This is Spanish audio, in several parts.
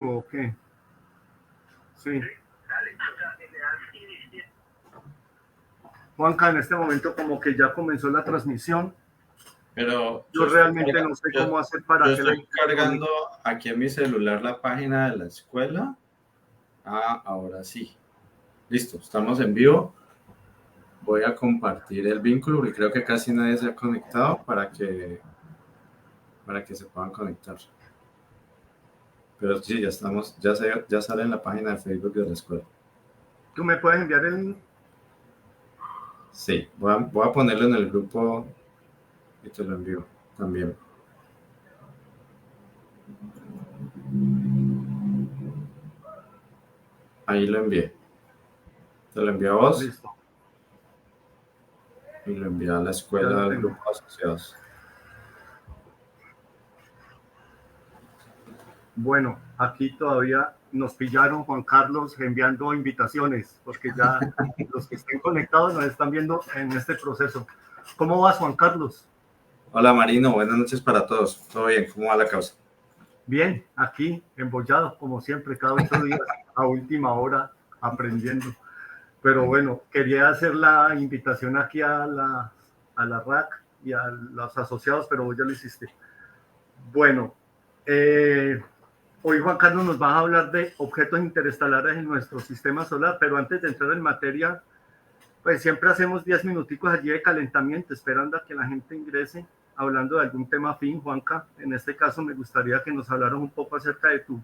Ok. Sí. Juanca, en este momento como que ya comenzó la transmisión. Pero yo realmente no sé cómo hacer para yo que la estoy cargando aquí en mi celular la página de la escuela. Ah, ahora sí. Listo, estamos en vivo. Voy a compartir el vínculo porque creo que casi nadie se ha conectado para que se puedan conectar. Pero sí, ya estamos, ya sale en la página de Facebook de la escuela. ¿Tú me puedes enviar el? Sí, voy a ponerlo en el grupo y te lo envío también. Ahí lo envié. Te lo envío a vos. Listo. Y lo envié a la escuela del grupo de asociados. Bueno, aquí todavía nos pillaron, Juan Carlos, enviando invitaciones, porque ya los que estén conectados nos están viendo en este proceso. ¿Cómo vas, Juan Carlos? Hola Marino, buenas noches para todos. ¿Todo bien? ¿Cómo va la causa? Bien, aquí embollado, como siempre, cada 8 días, a última hora, aprendiendo. Pero bueno, quería hacer la invitación aquí a la RAC y a los asociados, pero vos ya lo hiciste. Bueno, hoy Juan Carlos nos va a hablar de objetos interestelares en nuestro sistema solar, pero antes de entrar en materia, pues siempre hacemos 10 minuticos allí de calentamiento, esperando a que la gente ingrese, hablando de algún tema afín. Juanca, en este caso me gustaría que nos hablaras un poco acerca de tu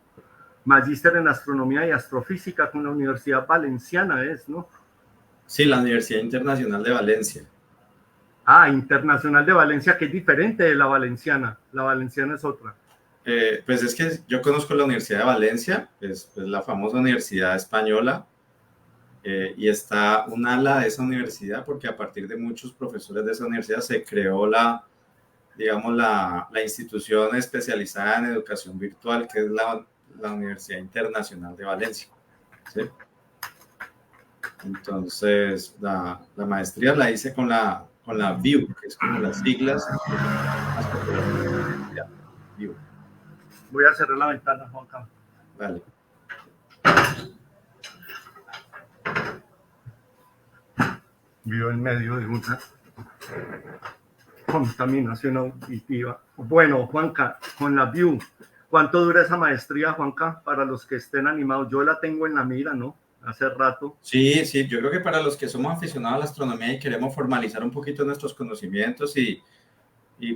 magíster en astronomía y astrofísica con la Universidad Valenciana, ¿no? Sí, la Universidad Internacional de Valencia. Ah, Internacional de Valencia, que es diferente de la Valenciana. La Valenciana es otra. Pues es que yo conozco la Universidad de Valencia, es la famosa universidad española, y está un ala de esa universidad porque a partir de muchos profesores de esa universidad se creó digamos, la institución especializada en educación virtual, que es la Universidad Internacional de Valencia. ¿Sí? Entonces, la maestría la hice con la VIU, que es como las siglas. VIU. Voy a cerrar la ventana, Juan Carlos. Vale. Vivo en medio de una contaminación auditiva. Bueno, Juanca, con la VIU, ¿cuánto dura esa maestría, Juanca? Para los que estén animados, yo la tengo en la mira, ¿no? Hace rato. Sí, sí, yo creo que para los que somos aficionados a la astronomía y queremos formalizar un poquito nuestros conocimientos y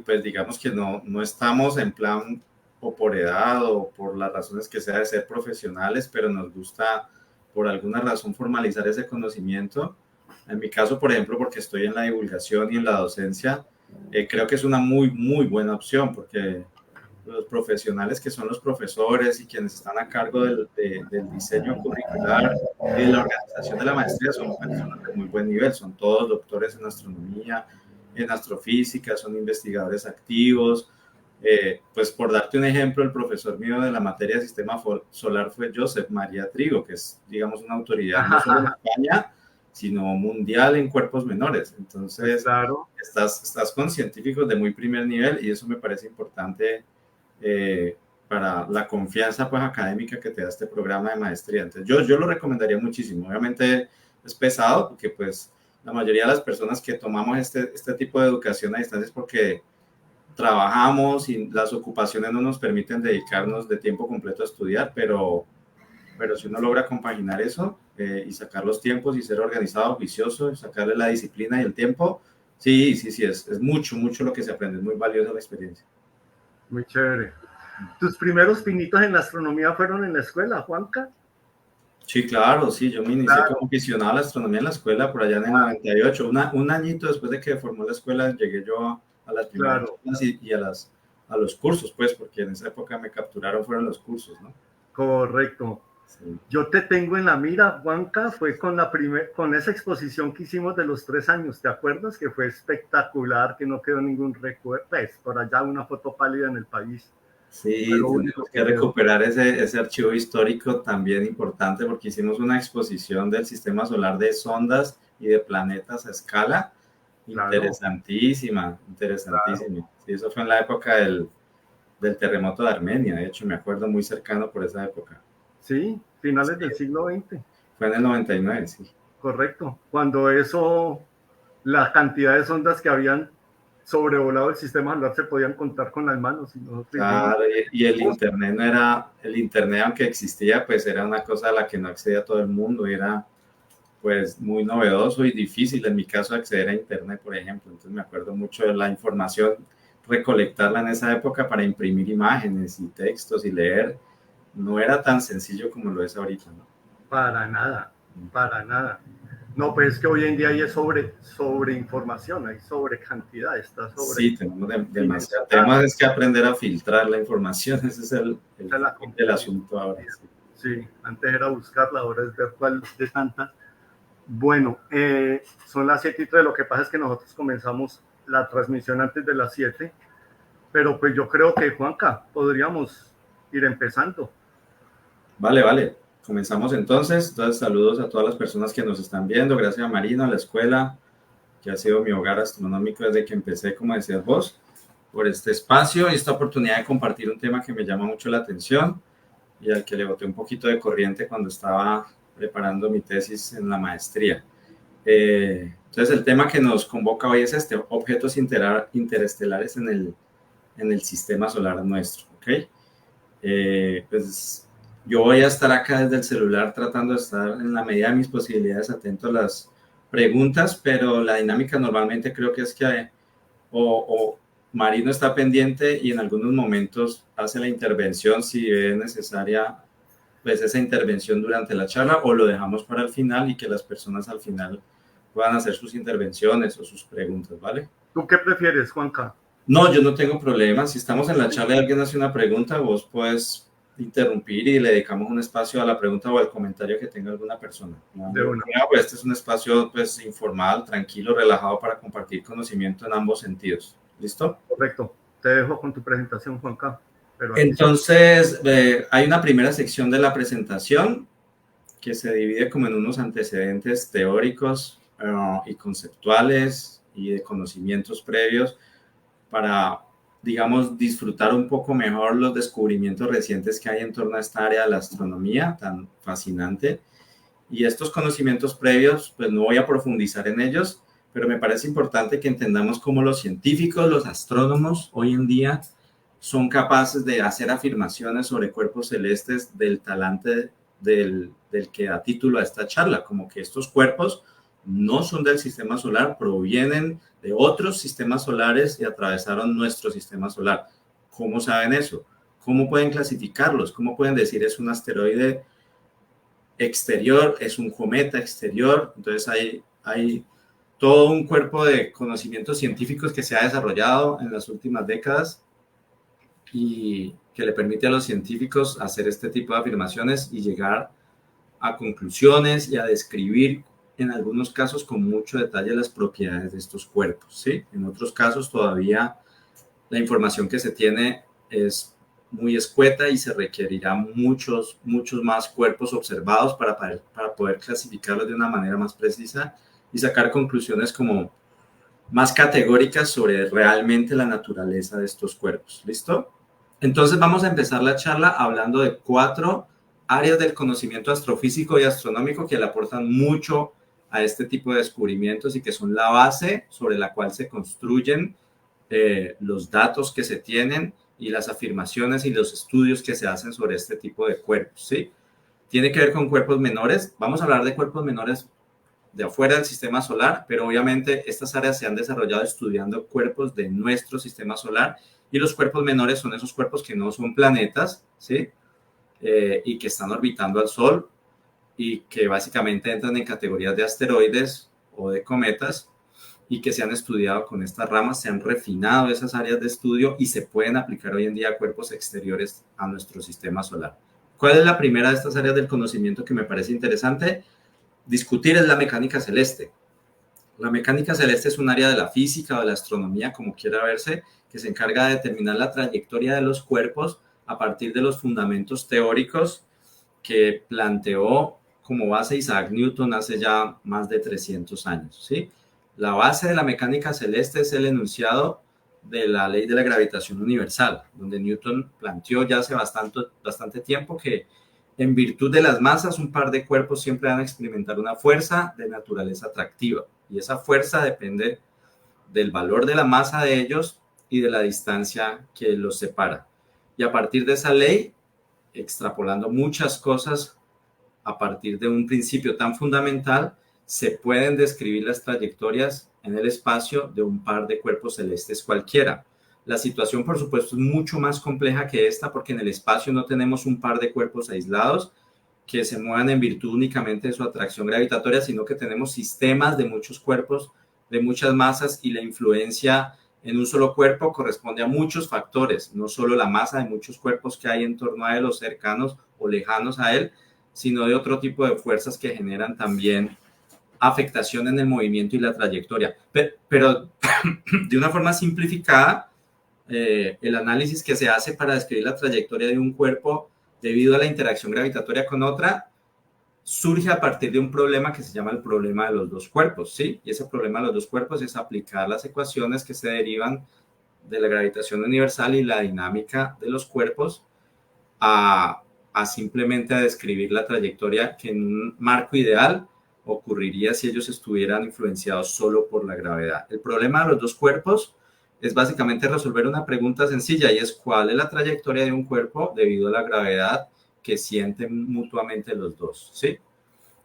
pues digamos que no estamos en plan o por edad o por las razones que sea de ser profesionales, pero nos gusta por alguna razón formalizar ese conocimiento. En mi caso, por ejemplo, porque estoy en la divulgación y en la docencia, creo que es una muy, muy buena opción porque los profesionales que son los profesores y quienes están a cargo del diseño curricular y de la organización de la maestría son personas de muy buen nivel, son todos doctores en astronomía, en astrofísica, son investigadores activos. Pues por darte un ejemplo, el profesor mío de la materia de sistema solar fue Josep María Trigo, que es, digamos, una autoridad no solo en España, sino mundial en cuerpos menores. Entonces, claro. estás con científicos de muy primer nivel y eso me parece importante para la confianza pues académica que te da este programa de maestría. Entonces yo lo recomendaría muchísimo. Obviamente es pesado porque pues la mayoría de las personas que tomamos este tipo de educación a distancia es porque trabajamos y las ocupaciones no nos permiten dedicarnos de tiempo completo a estudiar, pero si uno logra compaginar eso y sacar los tiempos y ser organizado, juicioso, y sacarle la disciplina y el tiempo, sí, es mucho lo que se aprende, es muy valiosa la experiencia. Muy chévere. ¿Tus primeros pinitos en la astronomía fueron en la escuela, Juanca? Sí, claro, sí, yo me inicié como aficionado a la astronomía en la escuela por allá en el 98, un añito después de que formó la escuela llegué yo a las primeras clases y a los cursos, pues, porque en esa época me capturaron, fueron los cursos, ¿no? Correcto. Sí. Yo te tengo en la mira, Juanca, fue con esa exposición que hicimos de los 3 años, ¿te acuerdas? Que fue espectacular, que no quedó ningún recuerdo, pues, por allá una foto pálida en el país. Sí, tenemos que recuperar ese archivo histórico también importante porque hicimos una exposición del sistema solar de sondas y de planetas a escala. Interesantísima. Claro. Sí, eso fue en la época del del terremoto de Armenia. De hecho, me acuerdo muy cercano por esa época. Sí, finales del siglo XX. Fue en el 99, sí. Correcto. Cuando eso, la cantidad de ondas que habían sobrevolado el sistema solar se podían contar con las manos. Y nosotros dijimos, Claro, y el internet no era, el internet aunque existía, pues era una cosa a la que no accedía todo el mundo, era pues muy novedoso y difícil en mi caso acceder a internet, por ejemplo. Entonces me acuerdo mucho de la información, recolectarla en esa época para imprimir imágenes y textos y leer, no era tan sencillo como lo es ahorita, ¿no? para nada, para nada. No, pues es que hoy en día hay sobre información, hay sobre cantidad, está sobre Sí, tenemos demasiado. Tenemos es que aprender a filtrar la información, ese es el asunto ahora. Sí. Sí, antes era buscarla, ahora es ver cuál de tantas. Bueno, son las 7:03, lo que pasa es que nosotros comenzamos la transmisión antes de las 7, pero pues yo creo que, Juanca, podríamos ir empezando. Vale, vale. Comenzamos entonces. Entonces, saludos a todas las personas que nos están viendo. Gracias a Marino, a la escuela, que ha sido mi hogar astronómico desde que empecé, como decías vos, por este espacio y esta oportunidad de compartir un tema que me llama mucho la atención y al que le boté un poquito de corriente cuando estaba preparando mi tesis en la maestría. Entonces, el tema que nos convoca hoy es este, objetos interestelares en el sistema solar nuestro, ¿ok? Pues yo voy a estar acá desde el celular tratando de estar en la medida de mis posibilidades atento a las preguntas, pero la dinámica normalmente creo que es que o Marino está pendiente y en algunos momentos hace la intervención si es necesaria pues esa intervención durante la charla o lo dejamos para el final y que las personas al final puedan hacer sus intervenciones o sus preguntas, ¿vale? ¿Tú qué prefieres, Juanca? No, yo no tengo problema. Si estamos en la charla y alguien hace una pregunta, vos puedes interrumpir y le dedicamos un espacio a la pregunta o al comentario que tenga alguna persona. ¿No? De una. Pues este es un espacio pues, informal, tranquilo, relajado para compartir conocimiento en ambos sentidos. ¿Listo? Correcto. Te dejo con tu presentación, Juanca. Pero entonces, hay una primera sección de la presentación que se divide como en unos antecedentes teóricos y conceptuales y de conocimientos previos para, digamos, disfrutar un poco mejor los descubrimientos recientes que hay en torno a esta área de la astronomía tan fascinante. Y estos conocimientos previos, pues no voy a profundizar en ellos, pero me parece importante que entendamos cómo los científicos, los astrónomos, hoy en día son capaces de hacer afirmaciones sobre cuerpos celestes del talante del que da título a esta charla, como que estos cuerpos no son del sistema solar, provienen de otros sistemas solares y atravesaron nuestro sistema solar. ¿Cómo saben eso? ¿Cómo pueden clasificarlos? ¿Cómo pueden decir es un asteroide exterior, es un cometa exterior? Entonces hay todo un cuerpo de conocimientos científicos que se ha desarrollado en las últimas décadas y que le permite a los científicos hacer este tipo de afirmaciones y llegar a conclusiones y a describir en algunos casos con mucho detalle las propiedades de estos cuerpos, ¿sí? En otros casos todavía la información que se tiene es muy escueta y se requerirá muchos más cuerpos observados para poder clasificarlos de una manera más precisa y sacar conclusiones como más categóricas sobre realmente la naturaleza de estos cuerpos. ¿Listo? Entonces vamos a empezar la charla hablando de 4 áreas del conocimiento astrofísico y astronómico que le aportan mucho a este tipo de descubrimientos y que son la base sobre la cual se construyen los datos que se tienen y las afirmaciones y los estudios que se hacen sobre este tipo de cuerpos, ¿sí? Tiene que ver con cuerpos menores. Vamos a hablar de cuerpos menores de afuera del sistema solar, pero obviamente estas áreas se han desarrollado estudiando cuerpos de nuestro sistema solar y los cuerpos menores son esos cuerpos que no son planetas, ¿sí? Y que están orbitando al Sol y que básicamente entran en categorías de asteroides o de cometas y que se han estudiado con estas ramas, se han refinado esas áreas de estudio y se pueden aplicar hoy en día a cuerpos exteriores a nuestro sistema solar. ¿Cuál es la primera de estas áreas del conocimiento que me parece interesante discutir? Es la mecánica celeste. La mecánica celeste es un área de la física o de la astronomía, como quiera verse, que se encarga de determinar la trayectoria de los cuerpos a partir de los fundamentos teóricos que planteó como base Isaac Newton hace ya más de 300 años, ¿sí? La base de la mecánica celeste es el enunciado de la ley de la gravitación universal, donde Newton planteó ya hace bastante tiempo que en virtud de las masas, un par de cuerpos siempre van a experimentar una fuerza de naturaleza atractiva. Y esa fuerza depende del valor de la masa de ellos y de la distancia que los separa. Y a partir de esa ley, extrapolando muchas cosas, a partir de un principio tan fundamental, se pueden describir las trayectorias en el espacio de un par de cuerpos celestes cualquiera. La situación, por supuesto, es mucho más compleja que esta, porque en el espacio no tenemos un par de cuerpos aislados que se muevan en virtud únicamente de su atracción gravitatoria, sino que tenemos sistemas de muchos cuerpos, de muchas masas, y la influencia en un solo cuerpo corresponde a muchos factores, no solo la masa de muchos cuerpos que hay en torno a él o cercanos o lejanos a él, sino de otro tipo de fuerzas que generan también afectación en el movimiento y la trayectoria. Pero de una forma simplificada, el análisis que se hace para describir la trayectoria de un cuerpo debido a la interacción gravitatoria con otra surge a partir de un problema que se llama el problema de los dos cuerpos, ¿sí? Y ese problema de los dos cuerpos es aplicar las ecuaciones que se derivan de la gravitación universal y la dinámica de los cuerpos a simplemente a describir la trayectoria que en un marco ideal ocurriría si ellos estuvieran influenciados solo por la gravedad. El problema de los dos cuerpos es básicamente resolver una pregunta sencilla, y es ¿cuál es la trayectoria de un cuerpo debido a la gravedad que sienten mutuamente los dos? ¿Sí?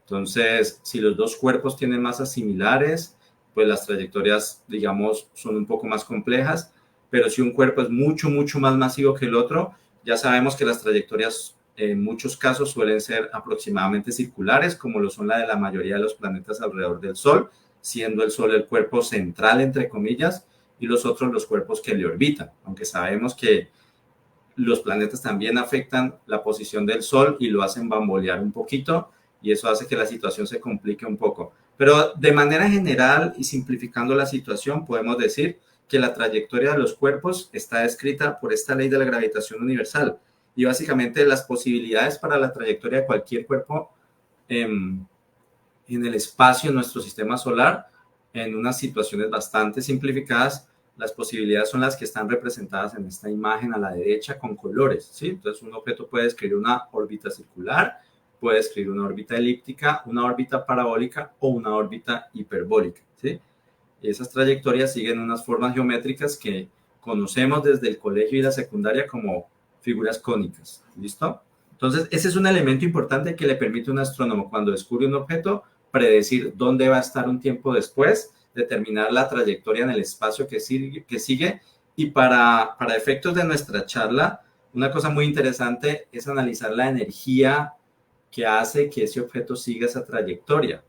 Entonces, si los dos cuerpos tienen masas similares, pues las trayectorias, digamos, son un poco más complejas, pero si un cuerpo es mucho más masivo que el otro, ya sabemos que las trayectorias en muchos casos suelen ser aproximadamente circulares, como lo son la de la mayoría de los planetas alrededor del Sol, siendo el Sol el cuerpo central, entre comillas, y los otros los cuerpos que le orbitan, aunque sabemos que los planetas también afectan la posición del Sol y lo hacen bambolear un poquito, y eso hace que la situación se complique un poco. Pero de manera general y simplificando la situación, podemos decir que la trayectoria de los cuerpos está descrita por esta ley de la gravitación universal, y básicamente las posibilidades para la trayectoria de cualquier cuerpo en el espacio, en nuestro sistema solar, en unas situaciones bastante simplificadas, las posibilidades son las que están representadas en esta imagen a la derecha con colores, ¿sí? Entonces un objeto puede describir una órbita circular, puede describir una órbita elíptica, una órbita parabólica o una órbita hiperbólica, ¿sí? Y esas trayectorias siguen unas formas geométricas que conocemos desde el colegio y la secundaria como figuras cónicas, ¿listo? Entonces, ese es un elemento importante que le permite a un astrónomo, cuando descubre un objeto, predecir dónde va a estar un tiempo después, determinar la trayectoria en el espacio que sigue. Y para efectos de nuestra charla, una cosa muy interesante es analizar la energía que hace que ese objeto siga esa trayectoria,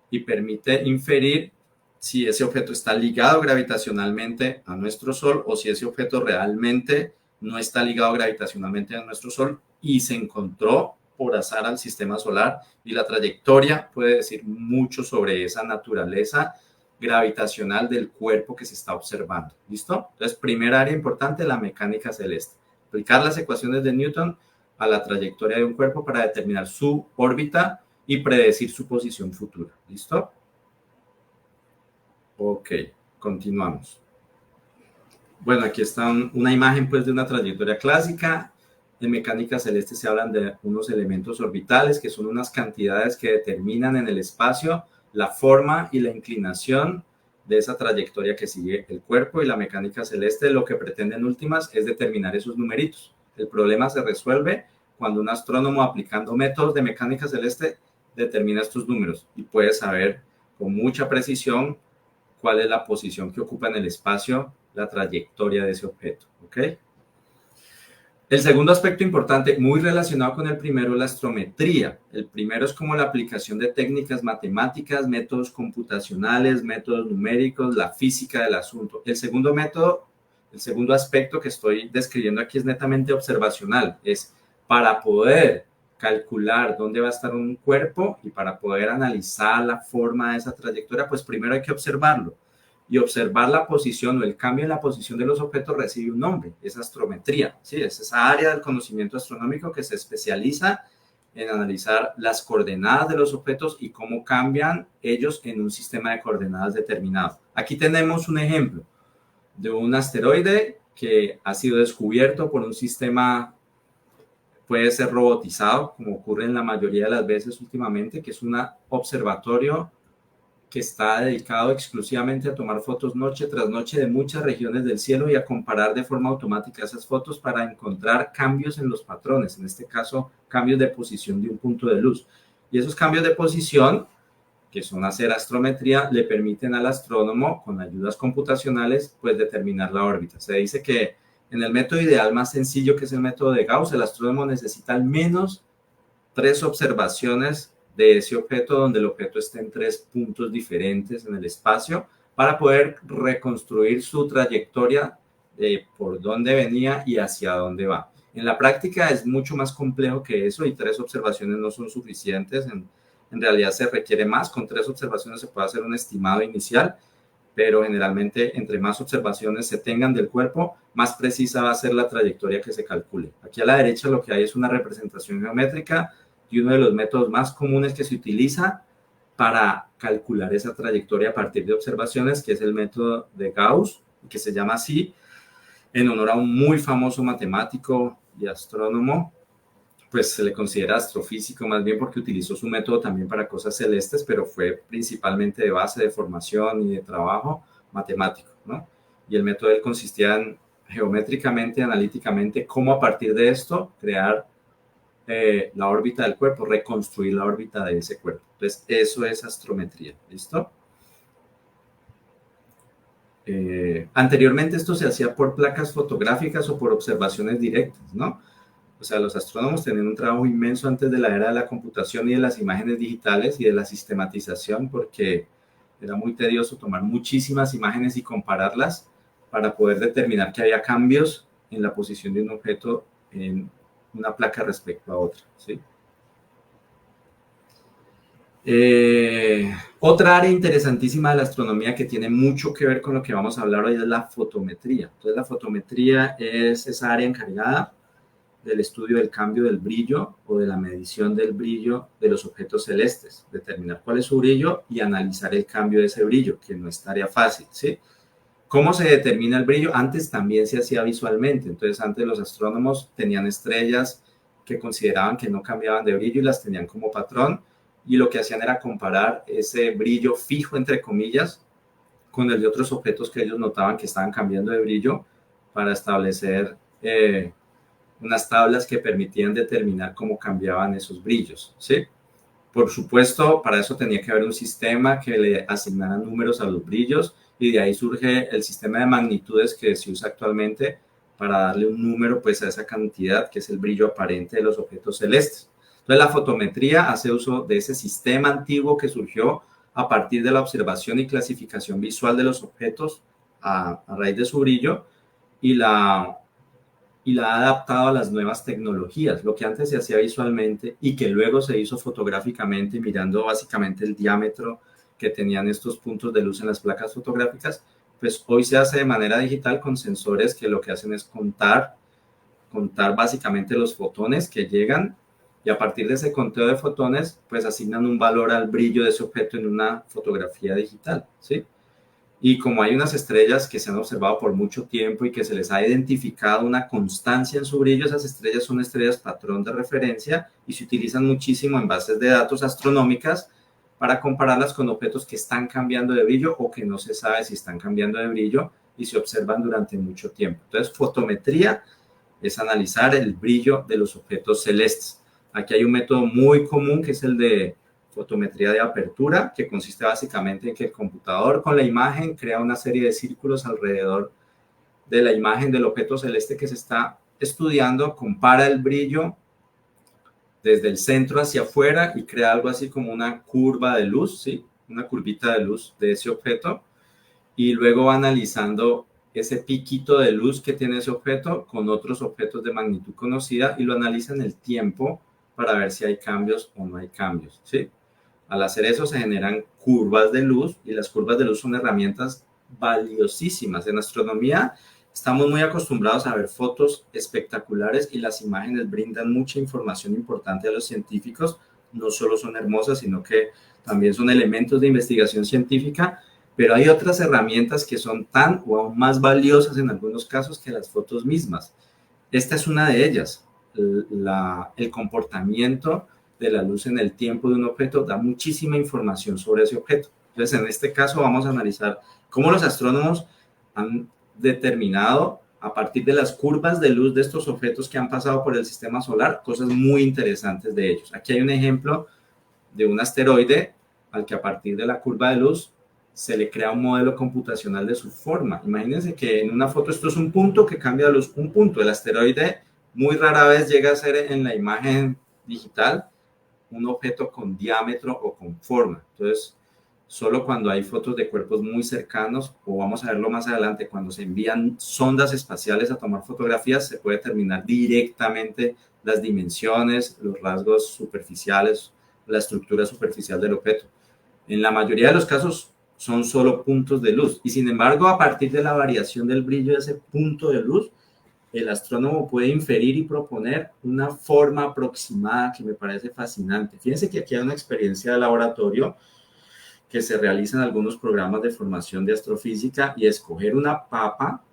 y permite inferir si ese objeto está ligado gravitacionalmente a nuestro Sol o si ese objeto realmente no está ligado gravitacionalmente a nuestro Sol y se encontró por azar al sistema solar, y la trayectoria puede decir mucho sobre esa naturaleza gravitacional del cuerpo que se está observando. ¿Listo? Entonces, primera área importante, la mecánica celeste. Aplicar las ecuaciones de Newton a la trayectoria de un cuerpo para determinar su órbita y predecir su posición futura. ¿Listo? Ok, continuamos. Bueno, aquí está una imagen pues de una trayectoria clásica. En mecánica celeste se hablan de unos elementos orbitales, que son unas cantidades que determinan en el espacio la forma y la inclinación de esa trayectoria que sigue el cuerpo, y la mecánica celeste lo que pretende en últimas es determinar esos numeritos. El problema se resuelve cuando un astrónomo, aplicando métodos de mecánica celeste, determina estos números y puede saber con mucha precisión cuál es la posición que ocupa en el espacio la trayectoria de ese objeto, ¿ok? El segundo aspecto importante, muy relacionado con el primero, es la astrometría. El primero es como la aplicación de técnicas matemáticas, métodos computacionales, métodos numéricos, la física del asunto. El segundo método, el segundo aspecto que estoy describiendo aquí es netamente observacional. Es para poder calcular dónde va a estar un cuerpo y para poder analizar la forma de esa trayectoria, pues primero hay que observarlo. Y observar la posición o el cambio en la posición de los objetos recibe un nombre, es astrometría, ¿sí? Es esa área del conocimiento astronómico que se especializa en analizar las coordenadas de los objetos y cómo cambian ellos en un sistema de coordenadas determinado. Aquí tenemos un ejemplo. de un asteroide que ha sido descubierto por un sistema, puede ser robotizado, como ocurre en la mayoría de las veces últimamente, que es un observatorio que está dedicado exclusivamente a tomar fotos noche tras noche de muchas regiones del cielo y a comparar de forma automática esas fotos para encontrar cambios en los patrones, en este caso cambios de posición de un punto de luz. Y esos cambios de posición, que son hacer astrometría, le permiten al astrónomo, con ayudas computacionales, pues determinar la órbita. Se dice que en el método ideal más sencillo, que es el método de Gauss, el astrónomo necesita al menos 3 observaciones de ese objeto, donde el objeto esté en 3 puntos diferentes en el espacio, para poder reconstruir su trayectoria de por dónde venía y hacia dónde va. En la práctica es mucho más complejo que eso y 3 observaciones no son suficientes. En realidad se requiere más. Con 3 observaciones se puede hacer un estimado inicial, pero generalmente entre más observaciones se tengan del cuerpo, más precisa va a ser la trayectoria que se calcule. Aquí a la derecha lo que hay es una representación geométrica y uno de los métodos más comunes que se utiliza para calcular esa trayectoria a partir de observaciones, que es el método de Gauss, que se llama así en honor a un muy famoso matemático y astrónomo. Pues se le considera astrofísico más bien porque utilizó su método también para cosas celestes, pero fue principalmente de base de formación y de trabajo matemático, ¿no? Y el método de él consistía en geométricamente, analíticamente, cómo a partir de esto crear la órbita del cuerpo, reconstruir la órbita de ese cuerpo. Entonces, eso es astrometría, ¿listo? Anteriormente esto se hacía por placas fotográficas o por observaciones directas, ¿no? O sea, los astrónomos tenían un trabajo inmenso antes de la era de la computación y de las imágenes digitales y de la sistematización, porque era muy tedioso tomar muchísimas imágenes y compararlas para poder determinar que había cambios en la posición de un objeto en una placa respecto a otra, ¿sí? Otra área interesantísima de la astronomía que tiene mucho que ver con lo que vamos a hablar hoy es la fotometría. Entonces, la fotometría es esa área encargada del estudio del cambio del brillo o de la medición del brillo de los objetos celestes, determinar cuál es su brillo y analizar el cambio de ese brillo, que no es tarea fácil, ¿sí? ¿Cómo se determina el brillo? Antes también se hacía visualmente. Entonces, antes los astrónomos tenían estrellas que consideraban que no cambiaban de brillo y las tenían como patrón, y lo que hacían era comparar ese brillo fijo, entre comillas, con el de otros objetos que ellos notaban que estaban cambiando de brillo para establecer unas tablas que permitían determinar cómo cambiaban esos brillos, ¿sí? Por supuesto, para eso tenía que haber un sistema que le asignara números a los brillos, y de ahí surge el sistema de magnitudes que se usa actualmente para darle un número pues a esa cantidad que es el brillo aparente de los objetos celestes. Entonces la fotometría hace uso de ese sistema antiguo que surgió a partir de la observación y clasificación visual de los objetos a raíz de su brillo, y la ha adaptado a las nuevas tecnologías. Lo que antes se hacía visualmente y que luego se hizo fotográficamente, mirando básicamente el diámetro que tenían estos puntos de luz en las placas fotográficas, pues hoy se hace de manera digital con sensores que lo que hacen es contar básicamente los fotones que llegan, y a partir de ese conteo de fotones, pues asignan un valor al brillo de ese objeto en una fotografía digital, ¿sí? Y como hay unas estrellas que se han observado por mucho tiempo y que se les ha identificado una constancia en su brillo, esas estrellas son estrellas patrón de referencia y se utilizan muchísimo en bases de datos astronómicas para compararlas con objetos que están cambiando de brillo o que no se sabe si están cambiando de brillo y se observan durante mucho tiempo. Entonces, fotometría es analizar el brillo de los objetos celestes. Aquí hay un método muy común que es el de fotometría de apertura, que consiste básicamente en que el computador con la imagen crea una serie de círculos alrededor de la imagen del objeto celeste que se está estudiando, compara el brillo desde el centro hacia afuera y crea algo así como una curva de luz, ¿sí? Una curvita de luz de ese objeto, y luego va analizando ese piquito de luz que tiene ese objeto con otros objetos de magnitud conocida y lo analiza en el tiempo para ver si hay cambios o no hay cambios, ¿sí? Al hacer eso se generan curvas de luz, y las curvas de luz son herramientas valiosísimas. En astronomía estamos muy acostumbrados a ver fotos espectaculares y las imágenes brindan mucha información importante a los científicos. No solo son hermosas, sino que también son elementos de investigación científica, Pero hay otras herramientas que son tan o aún más valiosas en algunos casos que las fotos mismas. Esta es una de ellas. El comportamiento de la luz en el tiempo de un objeto da muchísima información sobre ese objeto. Entonces, en este caso vamos a analizar cómo los astrónomos han determinado a partir de las curvas de luz de estos objetos que han pasado por el sistema solar, cosas muy interesantes de ellos. Aquí hay un ejemplo de un asteroide al que a partir de la curva de luz se le crea un modelo computacional de su forma. Imagínense que en una foto esto es un punto que cambia de luz, un punto. El asteroide muy rara vez llega a ser en la imagen digital un objeto con diámetro o con forma. Entonces, solo cuando hay fotos de cuerpos muy cercanos, o vamos a verlo más adelante, cuando se envían sondas espaciales a tomar fotografías, se puede determinar directamente las dimensiones, los rasgos superficiales, la estructura superficial del objeto. En la mayoría de los casos son solo puntos de luz, y sin embargo, a partir de la variación del brillo de ese punto de luz, el astrónomo puede inferir y proponer una forma aproximada que me parece fascinante. Fíjense que aquí hay una experiencia de laboratorio que se realiza en algunos programas de formación de astrofísica, y escoger una papa,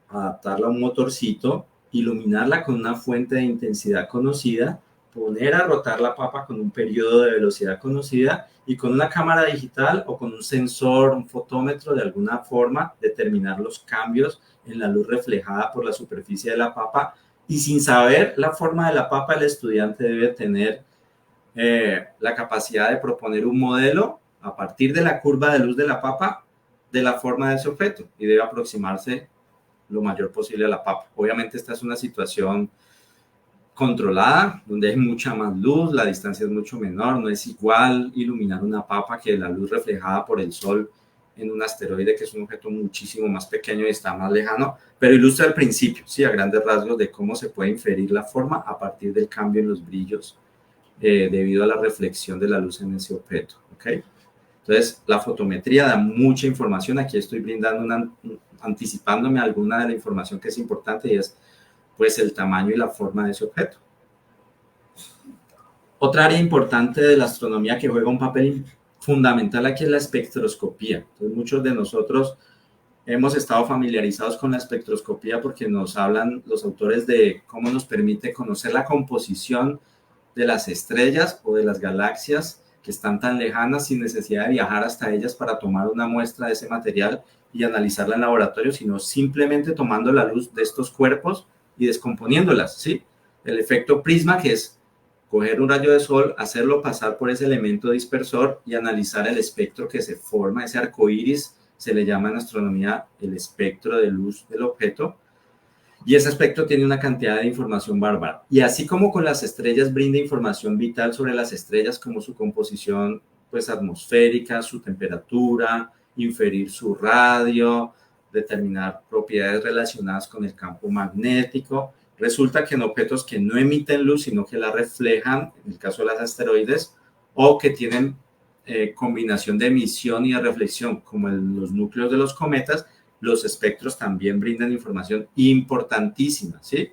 adaptarla a un motorcito, iluminarla con una fuente de intensidad conocida, poner a rotar la papa con un periodo de velocidad conocida y con una cámara digital o con un sensor, un fotómetro, de alguna forma determinar los cambios en la luz reflejada por la superficie de la papa. Y sin saber la forma de la papa, el estudiante debe tener la capacidad de proponer un modelo a partir de la curva de luz de la papa de la forma de ese objeto, y debe aproximarse lo mayor posible a la papa. Obviamente esta es una situación controlada, donde hay mucha más luz, la distancia es mucho menor, no es igual iluminar una papa que la luz reflejada por el sol en un asteroide, que es un objeto muchísimo más pequeño y está más lejano, pero ilustra el principio, sí, a grandes rasgos, de cómo se puede inferir la forma a partir del cambio en los brillos debido a la reflexión de la luz en ese objeto, ¿ok? Entonces, la fotometría da mucha información. Aquí estoy brindando anticipándome alguna de la información que es importante, y es pues el tamaño y la forma de ese objeto. Otra área importante de la astronomía que juega un papel fundamental aquí es la espectroscopía. Entonces, muchos de nosotros hemos estado familiarizados con la espectroscopía porque nos hablan los autores de cómo nos permite conocer la composición de las estrellas o de las galaxias que están tan lejanas, sin necesidad de viajar hasta ellas para tomar una muestra de ese material y analizarla en laboratorio, sino simplemente tomando la luz de estos cuerpos y descomponiéndolas, ¿sí? El efecto prisma, que es coger un rayo de sol, hacerlo pasar por ese elemento dispersor y analizar el espectro que se forma, ese arco iris, se le llama en astronomía el espectro de luz del objeto, y ese espectro tiene una cantidad de información bárbara. Y así como con las estrellas brinda información vital sobre las estrellas, como su composición pues atmosférica, su temperatura, inferir su radio, determinar propiedades relacionadas con el campo magnético, resulta que en objetos que no emiten luz, sino que la reflejan, en el caso de los asteroides, o que tienen combinación de emisión y de reflexión, como en los núcleos de los cometas, los espectros también brindan información importantísima, ¿sí?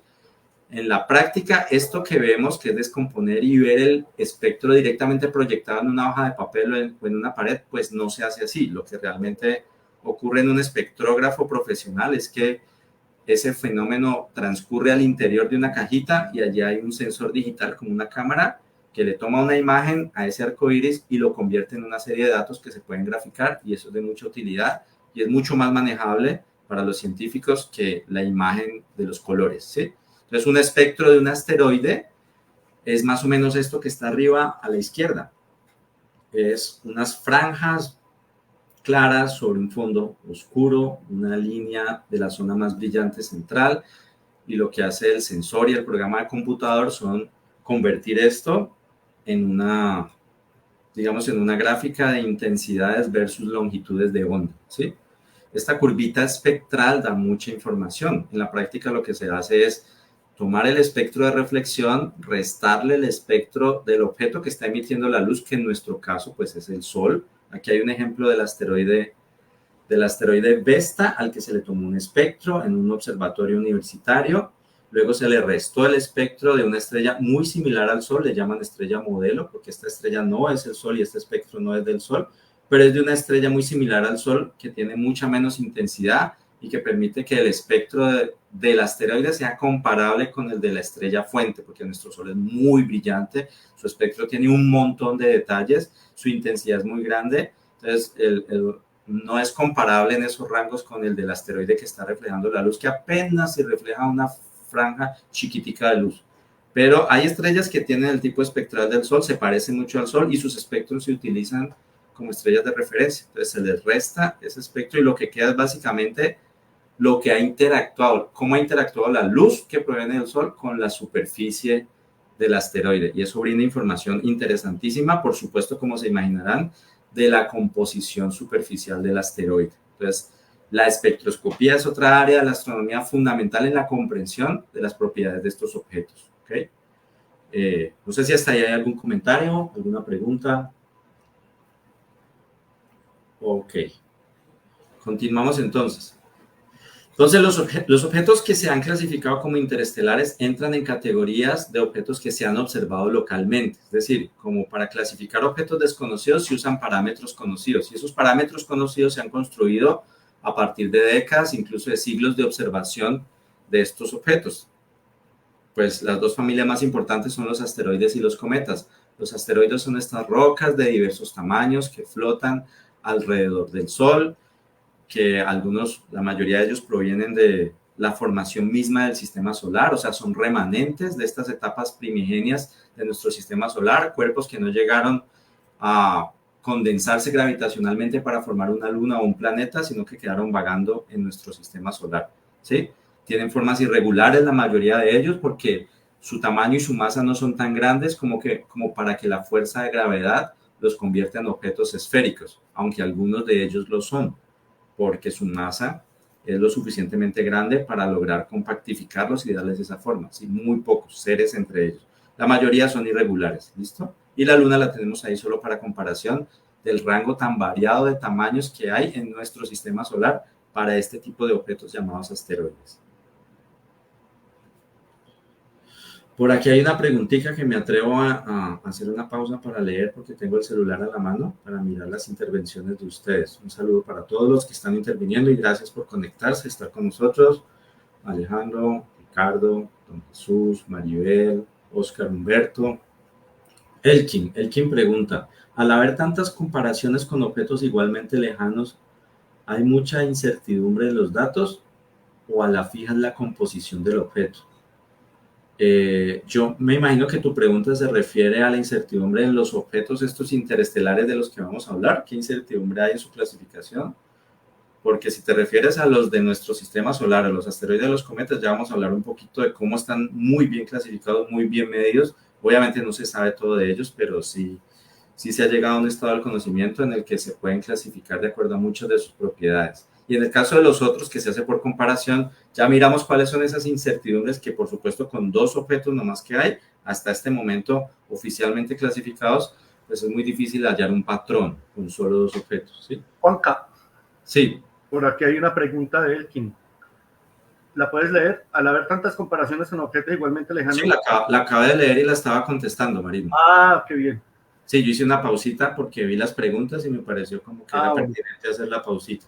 En la práctica, esto que vemos, que es descomponer y ver el espectro directamente proyectado en una hoja de papel o en una pared, pues no se hace así. Lo que realmente ocurre en un espectrógrafo profesional es que ese fenómeno transcurre al interior de una cajita, y allí hay un sensor digital con una cámara que le toma una imagen a ese arco iris y lo convierte en una serie de datos que se pueden graficar, y eso es de mucha utilidad y es mucho más manejable para los científicos que la imagen de los colores, ¿sí? Entonces, un espectro de un asteroide es más o menos esto que está arriba a la izquierda. Es unas franjas claras sobre un fondo oscuro, una línea de la zona más brillante central, y lo que hace el sensor y el programa de computador son convertir esto en una, digamos, en una gráfica de intensidades versus longitudes de onda, ¿sí? Esta curvita espectral da mucha información. En la práctica lo que se hace es tomar el espectro de reflexión, restarle el espectro del objeto que está emitiendo la luz, que en nuestro caso pues es el Sol. Aquí hay un ejemplo del asteroide Vesta, al que se le tomó un espectro en un observatorio universitario. Luego se le restó el espectro de una estrella muy similar al Sol, le llaman estrella modelo, porque esta estrella no es el Sol y este espectro no es del Sol. pero es de una estrella muy similar al Sol que tiene mucha menos intensidad y que permite que el espectro del asteroide sea comparable con el de la estrella fuente, porque nuestro Sol es muy brillante, su espectro tiene un montón de detalles, su intensidad es muy grande, entonces no es comparable en esos rangos con el del asteroide que está reflejando la luz, que apenas se refleja una franja chiquitica de luz. Pero hay estrellas que tienen el tipo espectral del Sol, se parecen mucho al Sol y sus espectros se utilizan como estrellas de referencia. Entonces se les resta ese espectro y lo que queda es básicamente lo que ha interactuado, cómo ha interactuado la luz que proviene del Sol con la superficie del asteroide. Y eso brinda información interesantísima, por supuesto, como se imaginarán, de la composición superficial del asteroide. Entonces, la espectroscopía es otra área de la astronomía fundamental en la comprensión de las propiedades de estos objetos. ¿Okay? No sé si hasta ahí hay algún comentario, alguna pregunta. Ok. Continuamos entonces. Entonces, los objetos que se han clasificado como interestelares entran en categorías de objetos que se han observado localmente. Es decir, como para clasificar objetos desconocidos se usan parámetros conocidos. Y esos parámetros conocidos se han construido a partir de décadas, incluso de siglos de observación de estos objetos. Pues las dos familias más importantes son los asteroides y los cometas. Los asteroides son estas rocas de diversos tamaños que flotan alrededor del Sol, que la mayoría de ellos provienen de la formación misma del sistema solar, o sea, son remanentes de estas etapas primigenias de nuestro sistema solar, cuerpos que no llegaron a condensarse gravitacionalmente para formar una luna o un planeta, sino que quedaron vagando en nuestro sistema solar, ¿sí? Tienen formas irregulares la mayoría de ellos porque su tamaño y su masa no son tan grandes como para que la fuerza de gravedad los convierta en objetos esféricos, aunque algunos de ellos lo son, porque su masa es lo suficientemente grande para lograr compactificarlos y darles esa forma. ¿Sí? Muy pocos seres entre ellos. La mayoría son irregulares, ¿listo? Y la Luna la tenemos ahí solo para comparación del rango tan variado de tamaños que hay en nuestro sistema solar para este tipo de objetos llamados asteroides. Por aquí hay una preguntita que me atrevo a hacer una pausa para leer porque tengo el celular a la mano para mirar las intervenciones de ustedes. Un saludo para todos los que están interviniendo y gracias por conectarse, estar con nosotros. Alejandro, Ricardo, Don Jesús, Maribel, Oscar Humberto. Elkin pregunta, al haber tantas comparaciones con objetos igualmente lejanos, ¿hay mucha incertidumbre en los datos o a la fija es la composición del objeto? Yo me imagino que tu pregunta se refiere a la incertidumbre en los objetos estos interestelares de los que vamos a hablar. ¿Qué incertidumbre hay en su clasificación? Porque si te refieres a los de nuestro sistema solar, a los asteroides, los cometas, ya vamos a hablar un poquito de cómo están muy bien clasificados, muy bien medidos. Obviamente no se sabe todo de ellos, pero sí se ha llegado a un estado del conocimiento en el que se pueden clasificar de acuerdo a muchas de sus propiedades. Y en el caso de los otros, que se hace por comparación, ya miramos cuáles son esas incertidumbres que, por supuesto, con dos objetos nomás que hay, hasta este momento oficialmente clasificados, pues es muy difícil hallar un patrón con solo dos objetos, ¿sí? Juanca. Sí. Por aquí hay una pregunta de Elkin. ¿La puedes leer? Al haber tantas comparaciones con objetos igualmente lejanos. Sí, la acabé de leer y la estaba contestando, Marino. Ah, qué bien. Sí, yo hice una pausita porque vi las preguntas y me pareció como que era pertinente hacer la pausita.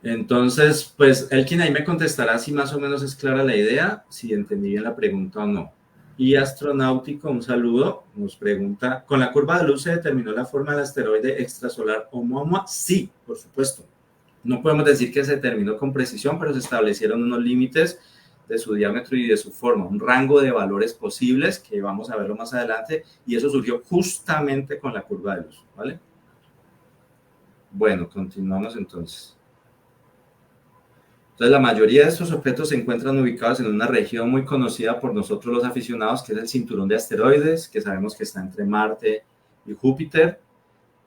Entonces, pues, Elkin ahí me contestará si más o menos es clara la idea, si entendí bien la pregunta o no. Y Astronáutico, un saludo, nos pregunta, ¿con la curva de luz se determinó la forma del asteroide extrasolar Oumuamua? Sí, por supuesto. No podemos decir que se determinó con precisión, pero se establecieron unos límites de su diámetro y de su forma, un rango de valores posibles que vamos a verlo más adelante, y eso surgió justamente con la curva de luz, ¿vale? Bueno, continuamos entonces. Entonces, la mayoría de estos objetos se encuentran ubicados en una región muy conocida por nosotros los aficionados, que es el cinturón de asteroides, que sabemos que está entre Marte y Júpiter,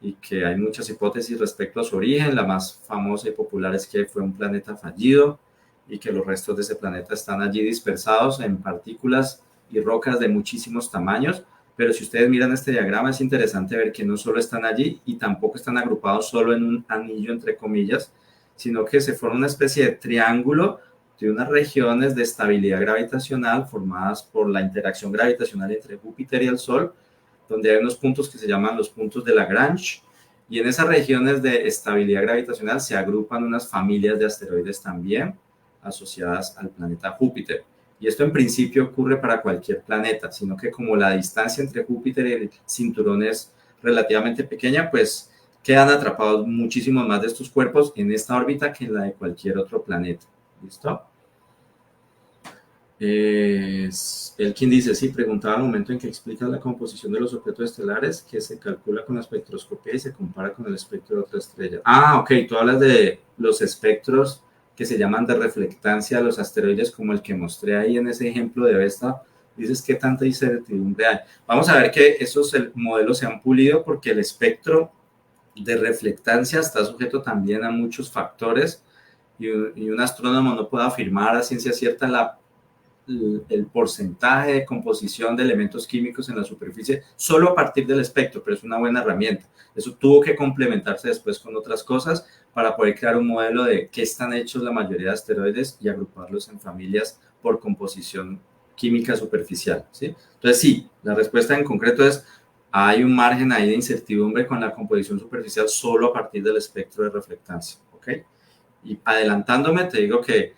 y que hay muchas hipótesis respecto a su origen. La más famosa y popular es que fue un planeta fallido y que los restos de ese planeta están allí dispersados en partículas y rocas de muchísimos tamaños. Pero si ustedes miran este diagrama, es interesante ver que no solo están allí y tampoco están agrupados solo en un anillo, entre comillas, sino que se forma una especie de triángulo de unas regiones de estabilidad gravitacional formadas por la interacción gravitacional entre Júpiter y el Sol, donde hay unos puntos que se llaman los puntos de Lagrange, Y en esas regiones de estabilidad gravitacional se agrupan unas familias de asteroides también asociadas al planeta Júpiter. Y esto en principio ocurre para cualquier planeta, sino que como la distancia entre Júpiter y el cinturón es relativamente pequeña, pues quedan atrapados muchísimos más de estos cuerpos en esta órbita que en la de cualquier otro planeta. ¿Listo? Elkin dice, sí, preguntaba al momento en que explica la composición de los objetos estelares, que se calcula con la espectroscopía y se compara con el espectro de otra estrella. Ah, ok, tú hablas de los espectros que se llaman de reflectancia de los asteroides, como el que mostré ahí en ese ejemplo de Vesta. Dices, ¿qué tanta incertidumbre hay? Vamos a ver que esos modelos se han pulido porque el espectro de reflectancia está sujeto también a muchos factores y un astrónomo no puede afirmar a ciencia cierta el porcentaje de composición de elementos químicos en la superficie solo a partir del espectro, pero es una buena herramienta. Eso tuvo que complementarse después con otras cosas para poder crear un modelo de qué están hechos la mayoría de asteroides y agruparlos en familias por composición química superficial, ¿sí? Entonces, sí, la respuesta en concreto es hay un margen ahí de incertidumbre con la composición superficial solo a partir del espectro de reflectancia, ¿ok? Y adelantándome, te digo que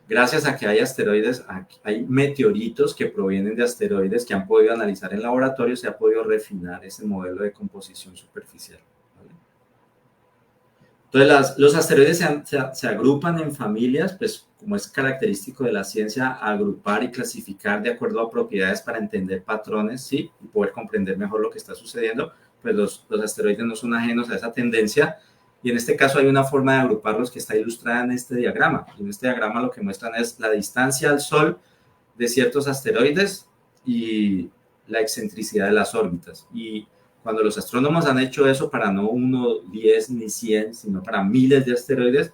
gracias a que hay asteroides, hay meteoritos que provienen de asteroides que han podido analizar en laboratorio, se ha podido refinar ese modelo de composición superficial, ¿vale? Entonces, los asteroides se agrupan en familias, pues como es característico de la ciencia, agrupar y clasificar de acuerdo a propiedades para entender patrones, ¿sí? Y poder comprender mejor lo que está sucediendo, pues los asteroides no son ajenos a esa tendencia. Y en este caso hay una forma de agruparlos que está ilustrada en este diagrama. Y en este diagrama lo que muestran es la distancia al Sol de ciertos asteroides y la excentricidad de las órbitas. Y cuando los astrónomos han hecho eso para no 1, 10 ni 100, sino para miles de asteroides,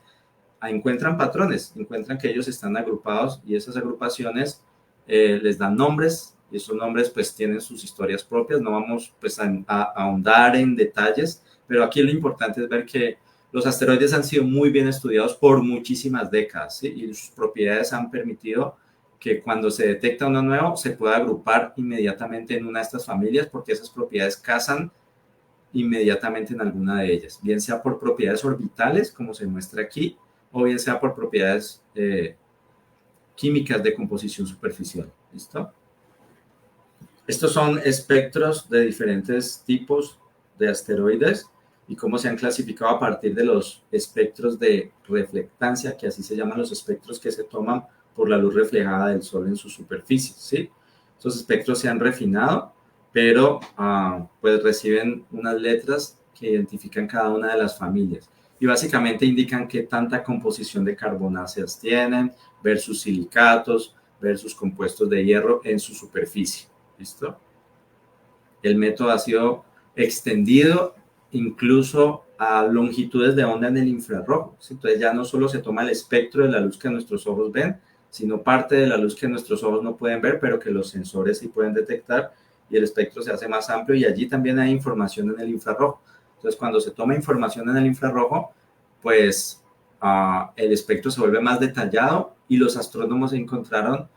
encuentran patrones, encuentran que ellos están agrupados y esas agrupaciones les dan nombres y esos nombres pues tienen sus historias propias. No vamos pues a ahondar en detalles, pero aquí lo importante es ver que los asteroides han sido muy bien estudiados por muchísimas décadas, ¿sí? Y sus propiedades han permitido que cuando se detecta uno nuevo se pueda agrupar inmediatamente en una de estas familias porque esas propiedades casan inmediatamente en alguna de ellas, bien sea por propiedades orbitales, como se muestra aquí, o bien sea por propiedades químicas de composición superficial. ¿Listo? Estos son espectros de diferentes tipos de asteroides y cómo se han clasificado a partir de los espectros de reflectancia, que así se llaman los espectros que se toman por la luz reflejada del Sol en su superficie, ¿sí? Estos espectros se han refinado, pero pues reciben unas letras que identifican cada una de las familias y básicamente indican qué tanta composición de carbonáceas tienen versus silicatos versus compuestos de hierro en su superficie. ¿Listo? El método ha sido extendido incluso a longitudes de onda en el infrarrojo. Entonces ya no solo se toma el espectro de la luz que nuestros ojos ven, sino parte de la luz que nuestros ojos no pueden ver, pero que los sensores sí pueden detectar, y el espectro se hace más amplio y allí también hay información en el infrarrojo. Entonces cuando se toma información en el infrarrojo, pues el espectro se vuelve más detallado y los astrónomos encontraron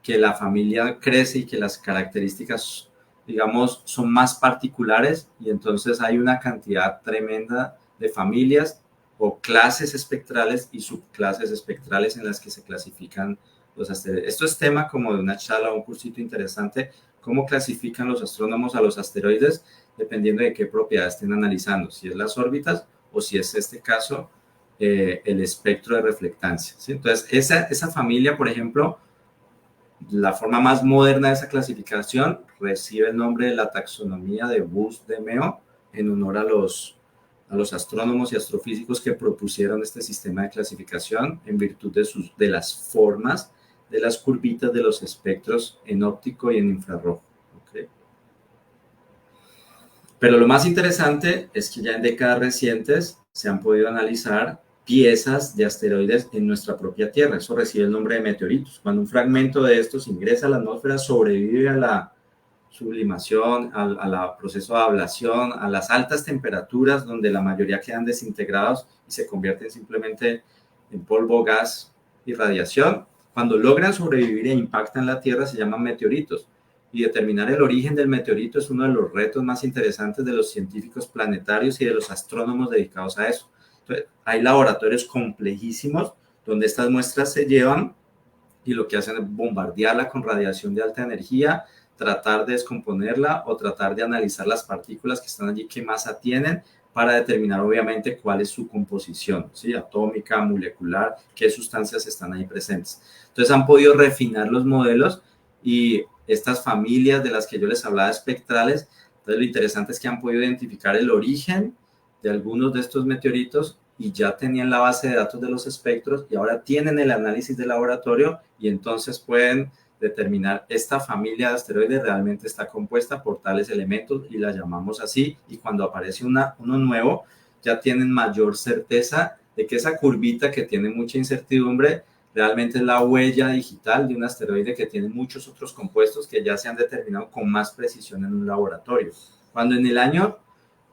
que la familia crece y que las características, digamos, son más particulares y entonces hay una cantidad tremenda de familias o clases espectrales y subclases espectrales en las que se clasifican los asteroides. Esto es tema como de una charla o un cursito interesante, cómo clasifican los astrónomos a los asteroides dependiendo de qué propiedades estén analizando, si es las órbitas o si es este caso el espectro de reflectancia, ¿sí? Entonces, esa familia, por ejemplo, la forma más moderna de esa clasificación recibe el nombre de la taxonomía de Bus-de-Meo en honor a los astrónomos y astrofísicos que propusieron este sistema de clasificación en virtud de las formas de las curvitas de los espectros en óptico y en infrarrojo. ¿Okay? Pero lo más interesante es que ya en décadas recientes se han podido analizar piezas de asteroides en nuestra propia Tierra. Eso recibe el nombre de meteoritos. Cuando un fragmento de estos ingresa a la atmósfera, sobrevive a la sublimación, al proceso de ablación, a las altas temperaturas donde la mayoría quedan desintegrados y se convierten simplemente en polvo, gas y radiación. Cuando logran sobrevivir e impactan la Tierra se llaman meteoritos. y determinar el origen del meteorito es uno de los retos más interesantes de los científicos planetarios y de los astrónomos dedicados a eso. Entonces, hay laboratorios complejísimos donde estas muestras se llevan y lo que hacen es bombardearla con radiación de alta energía, tratar de descomponerla o tratar de analizar las partículas que están allí, qué masa tienen, para determinar obviamente cuál es su composición, ¿sí? Atómica, molecular, qué sustancias están ahí presentes. Entonces han podido refinar los modelos y estas familias de las que yo les hablaba espectrales, entonces lo interesante es que han podido identificar el origen de algunos de estos meteoritos y ya tenían la base de datos de los espectros y ahora tienen el análisis de laboratorio y entonces pueden determinar esta familia de asteroides realmente está compuesta por tales elementos y la llamamos así, y cuando aparece uno nuevo ya tienen mayor certeza de que esa curvita que tiene mucha incertidumbre realmente es la huella digital de un asteroide que tiene muchos otros compuestos que ya se han determinado con más precisión en un laboratorio. Cuando en el año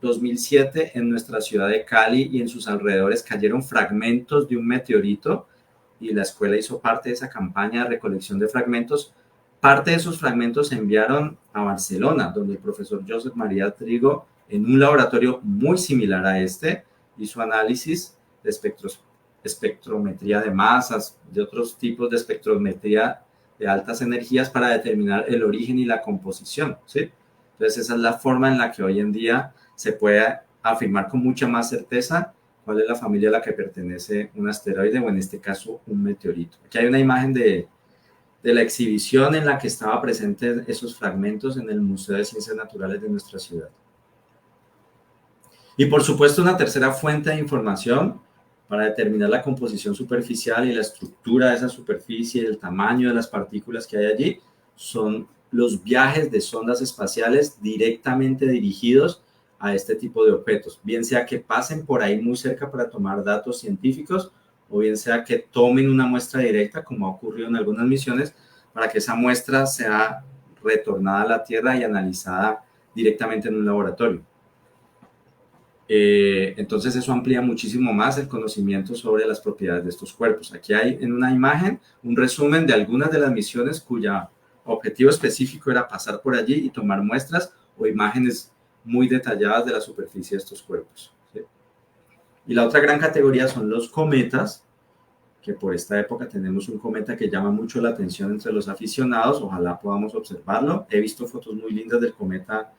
2007 en nuestra ciudad de Cali y en sus alrededores cayeron fragmentos de un meteorito, y la escuela hizo parte de esa campaña de recolección de fragmentos. Parte de esos fragmentos se enviaron a Barcelona, donde el profesor Josep María Trigo, en un laboratorio muy similar a este, hizo análisis de espectrometría de masas, de otros tipos de espectrometría de altas energías para determinar el origen y la composición, ¿sí? Entonces esa es la forma en la que hoy en día se puede afirmar con mucha más certeza cuál es la familia a la que pertenece un asteroide o en este caso un meteorito. Aquí hay una imagen de la exhibición en la que estaba presente esos fragmentos en el Museo de Ciencias Naturales de nuestra ciudad. Y por supuesto una tercera fuente de información para determinar la composición superficial y la estructura de esa superficie, el tamaño de las partículas que hay allí, son los viajes de sondas espaciales directamente dirigidos a este tipo de objetos, bien sea que pasen por ahí muy cerca para tomar datos científicos o bien sea que tomen una muestra directa, como ha ocurrido en algunas misiones, para que esa muestra sea retornada a la Tierra y analizada directamente en un laboratorio. Entonces eso amplía muchísimo más el conocimiento sobre las propiedades de estos cuerpos. Aquí hay en una imagen un resumen de algunas de las misiones cuya objetivo específico era pasar por allí y tomar muestras o imágenes muy detalladas de la superficie de estos cuerpos, ¿sí? Y la otra gran categoría son los cometas, que por esta época tenemos un cometa que llama mucho la atención entre los aficionados, ojalá podamos observarlo. He visto fotos muy lindas del cometa,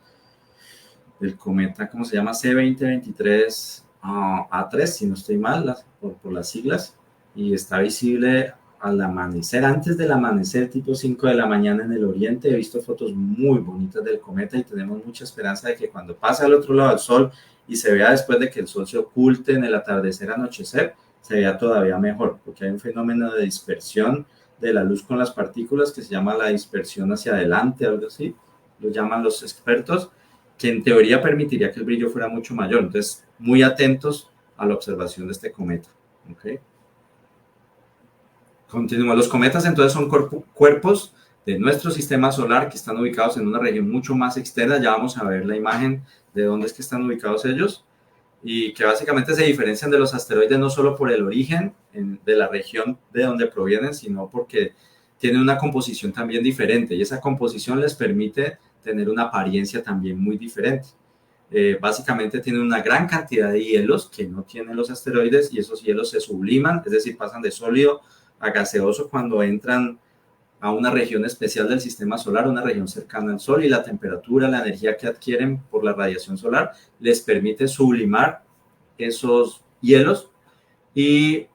¿cómo se llama? C2023 A3, si no estoy mal, por las siglas, y está visible al amanecer, antes del amanecer, tipo 5 de la mañana en el oriente. He visto fotos muy bonitas del cometa y tenemos mucha esperanza de que cuando pase al otro lado del sol y se vea después de que el sol se oculte en el atardecer, anochecer, se vea todavía mejor, porque hay un fenómeno de dispersión de la luz con las partículas que se llama la dispersión hacia adelante, algo así, lo llaman los expertos, que en teoría permitiría que el brillo fuera mucho mayor. Entonces, muy atentos a la observación de este cometa. ¿Okay? Continúa. Los cometas entonces son cuerpos de nuestro sistema solar que están ubicados en una región mucho más externa. Ya vamos a ver la imagen de dónde es que están ubicados ellos, y que básicamente se diferencian de los asteroides no solo por el origen de la región de donde provienen, sino porque tienen una composición también diferente, y esa composición les permite tener una apariencia también muy diferente. Básicamente tienen una gran cantidad de hielos que no tienen los asteroides, y esos hielos se subliman, es decir, pasan de sólido a gaseoso cuando entran a una región especial del sistema solar, una región cercana al Sol, y la temperatura, la energía que adquieren por la radiación solar les permite sublimar esos hielos y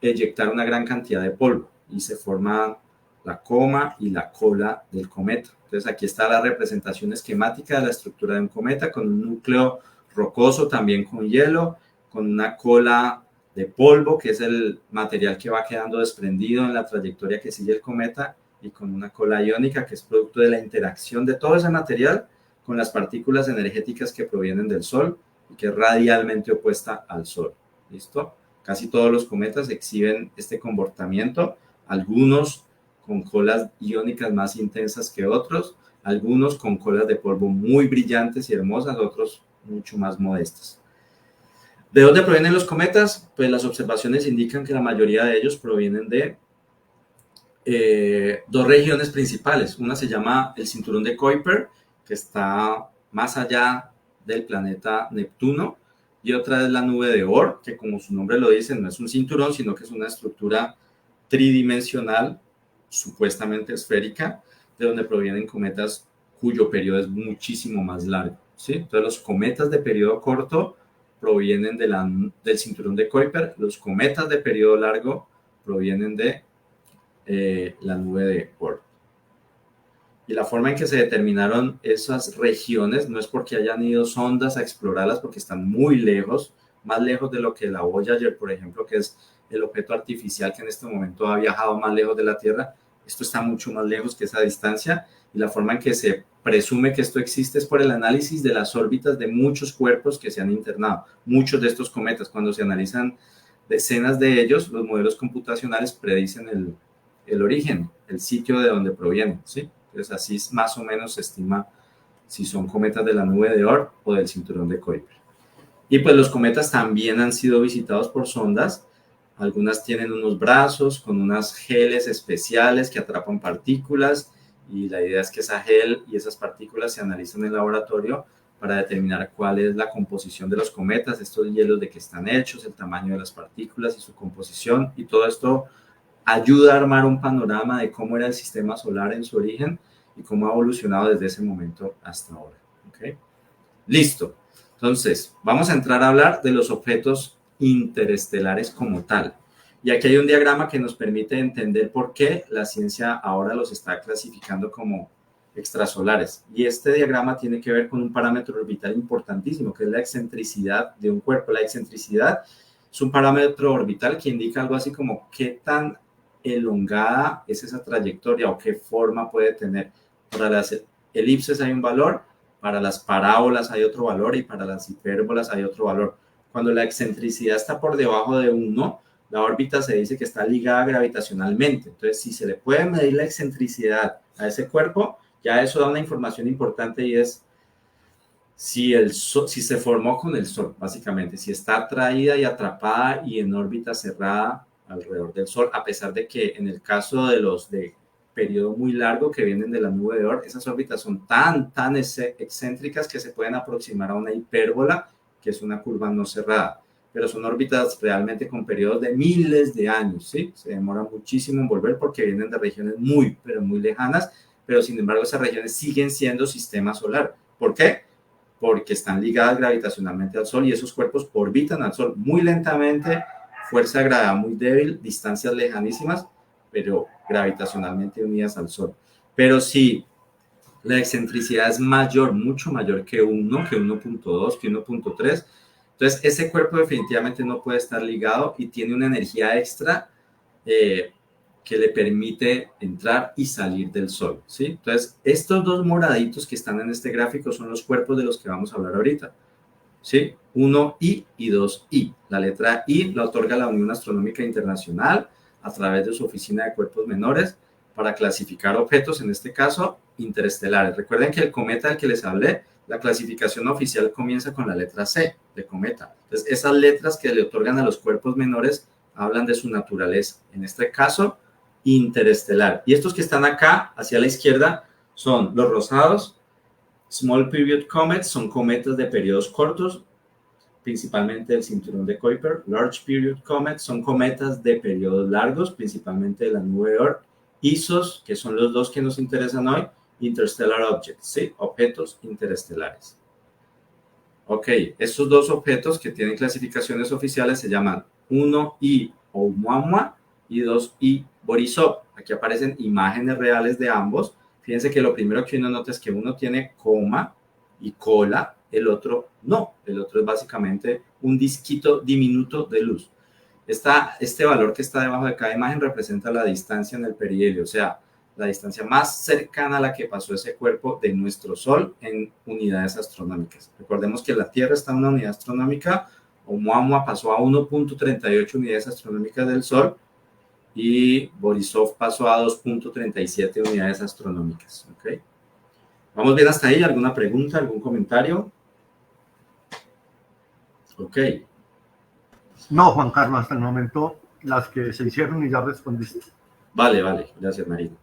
eyectar una gran cantidad de polvo, y se forma la coma y la cola del cometa. Entonces aquí está la representación esquemática de la estructura de un cometa, con un núcleo rocoso también con hielo, con una cola de polvo, que es el material que va quedando desprendido en la trayectoria que sigue el cometa, y con una cola iónica, que es producto de la interacción de todo ese material con las partículas energéticas que provienen del Sol y que es radialmente opuesta al Sol. ¿Listo? Casi todos los cometas exhiben este comportamiento, algunos con colas iónicas más intensas que otros, algunos con colas de polvo muy brillantes y hermosas, otros mucho más modestas. ¿De dónde provienen los cometas? Pues las observaciones indican que la mayoría de ellos provienen de dos regiones principales. Una se llama el cinturón de Kuiper, que está más allá del planeta Neptuno, y otra es la nube de Oort, que como su nombre lo dice, no es un cinturón, sino que es una estructura tridimensional, supuestamente esférica, de donde provienen cometas cuyo periodo es muchísimo más largo, ¿sí? Entonces los cometas de periodo corto provienen del cinturón de Kuiper, los cometas de periodo largo provienen de la nube de Oort. Y la forma en que se determinaron esas regiones no es porque hayan ido sondas a explorarlas, porque están muy lejos, más lejos de lo que la Voyager, por ejemplo, que es el objeto artificial que en este momento ha viajado más lejos de la Tierra. Esto está mucho más lejos que esa distancia, y la forma en que se presume que esto existe es por el análisis de las órbitas de muchos cuerpos que se han internado. Muchos de estos cometas, cuando se analizan decenas de ellos, los modelos computacionales predicen el origen, el sitio de donde provienen, ¿sí? Entonces así más o menos se estima si son cometas de la nube de Oort o del cinturón de Kuiper. Y pues los cometas también han sido visitados por sondas. Algunas tienen unos brazos con unas geles especiales que atrapan partículas, y la idea es que esa gel y esas partículas se analizan en el laboratorio para determinar cuál es la composición de los cometas, estos hielos de qué están hechos, el tamaño de las partículas y su composición, y todo esto ayuda a armar un panorama de cómo era el sistema solar en su origen y cómo ha evolucionado desde ese momento hasta ahora. ¿Okay? Listo. Entonces, vamos a entrar a hablar de los objetos interestelares como tal. Y aquí hay un diagrama que nos permite entender por qué la ciencia ahora los está clasificando como extrasolares. Y este diagrama tiene que ver con un parámetro orbital importantísimo, que es la excentricidad de un cuerpo. La excentricidad es un parámetro orbital que indica algo así como qué tan elongada es esa trayectoria o qué forma puede tener. Para las elipses hay un valor, para las parábolas hay otro valor y para las hipérbolas hay otro valor. Cuando la excentricidad está por debajo de 1, la órbita se dice que está ligada gravitacionalmente. Entonces, si se le puede medir la excentricidad a ese cuerpo, ya eso da una información importante, y es si se formó con el Sol, básicamente, si está atraída y atrapada y en órbita cerrada alrededor del Sol, a pesar de que en el caso de los de periodo muy largo que vienen de la nube de Oort, esas órbitas son tan excéntricas que se pueden aproximar a una hipérbola, que es una curva no cerrada, pero son órbitas realmente con periodos de miles de años, ¿sí? Se demora muchísimo en volver porque vienen de regiones muy, pero muy lejanas, pero sin embargo esas regiones siguen siendo sistema solar. ¿Por qué? Porque están ligadas gravitacionalmente al Sol, y esos cuerpos orbitan al Sol muy lentamente, fuerza de gravedad muy débil, distancias lejanísimas, pero gravitacionalmente unidas al Sol. Pero si la excentricidad es mayor, mucho mayor que 1, que 1.2, que 1.3, entonces ese cuerpo definitivamente no puede estar ligado y tiene una energía extra que le permite entrar y salir del Sol, ¿sí? Entonces, estos dos moraditos que están en este gráfico son los cuerpos de los que vamos a hablar ahorita, ¿sí? 1I y 2I. La letra I la otorga la Unión Astronómica Internacional a través de su Oficina de Cuerpos Menores para clasificar objetos, en este caso, interestelares. Recuerden que el cometa del que les hablé, la clasificación oficial comienza con la letra C de cometa. Entonces, esas letras que le otorgan a los cuerpos menores hablan de su naturaleza. En este caso, interestelar. Y estos que están acá, hacia la izquierda, son los rosados. Small Period Comets son cometas de periodos cortos, principalmente del cinturón de Kuiper. Large Period Comets son cometas de periodos largos, principalmente de la nube de Oort. ISOs, que son los dos que nos interesan hoy, Interstellar Objects, ¿sí? Objetos interestelares. Ok, estos dos objetos que tienen clasificaciones oficiales se llaman 1I Oumuamua y 2I Borisov. Aquí aparecen imágenes reales de ambos. Fíjense que lo primero que uno nota es que uno tiene coma y cola, el otro no. El otro es básicamente un disquito diminuto de luz. Este valor que está debajo de cada imagen representa la distancia en el perihelio, o sea, la distancia más cercana a la que pasó ese cuerpo de nuestro Sol en unidades astronómicas. Recordemos que la Tierra está en una unidad astronómica, Oumuamua pasó a 1.38 unidades astronómicas del Sol, y Borisov pasó a 2.37 unidades astronómicas. ¿Okay? ¿Vamos bien hasta ahí? ¿Alguna pregunta, algún comentario? Ok. No, Juan Carlos, hasta el momento las que se hicieron y ya respondiste. Vale, vale, gracias Marina.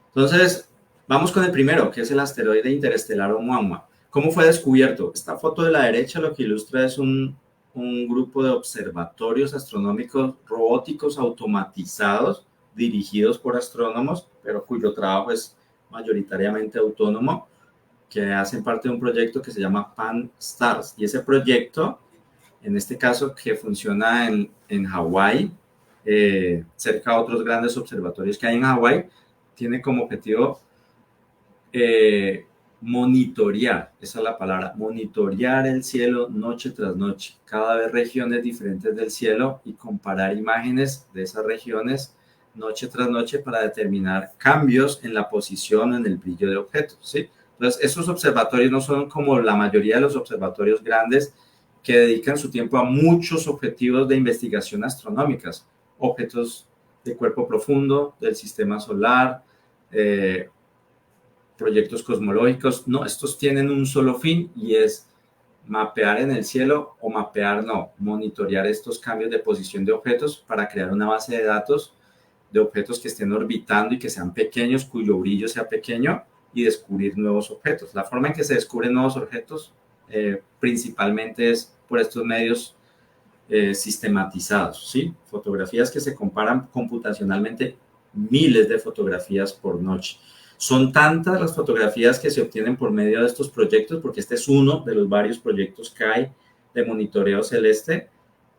Entonces, vamos con el primero, que es el asteroide interestelar Oumuamua. ¿Cómo fue descubierto? Esta foto de la derecha lo que ilustra es un grupo de observatorios astronómicos robóticos automatizados, dirigidos por astrónomos, pero cuyo trabajo es mayoritariamente autónomo, que hacen parte de un proyecto que se llama Pan-STARRS. Y ese proyecto, en este caso, que funciona en Hawái, cerca de otros grandes observatorios que hay en Hawái, tiene como objetivo monitorear, esa es la palabra, monitorear el cielo noche tras noche, cada vez regiones diferentes del cielo y comparar imágenes de esas regiones noche tras noche para determinar cambios en la posición o en el brillo de objetos, ¿sí? Entonces, esos observatorios no son como la mayoría de los observatorios grandes que dedican su tiempo a muchos objetivos de investigación astronómicas, objetos de cuerpo profundo, del sistema solar, proyectos cosmológicos. No, estos tienen un solo fin y es mapear en el cielo o mapear, no, monitorear estos cambios de posición de objetos para crear una base de datos de objetos que estén orbitando y que sean pequeños, cuyo brillo sea pequeño y descubrir nuevos objetos. La forma en que se descubren nuevos objetos principalmente es por estos medios sistematizados, ¿sí? Fotografías que se comparan computacionalmente, miles de fotografías por noche. Son tantas las fotografías que se obtienen por medio de estos proyectos, porque este es uno de los varios proyectos que hay de monitoreo celeste,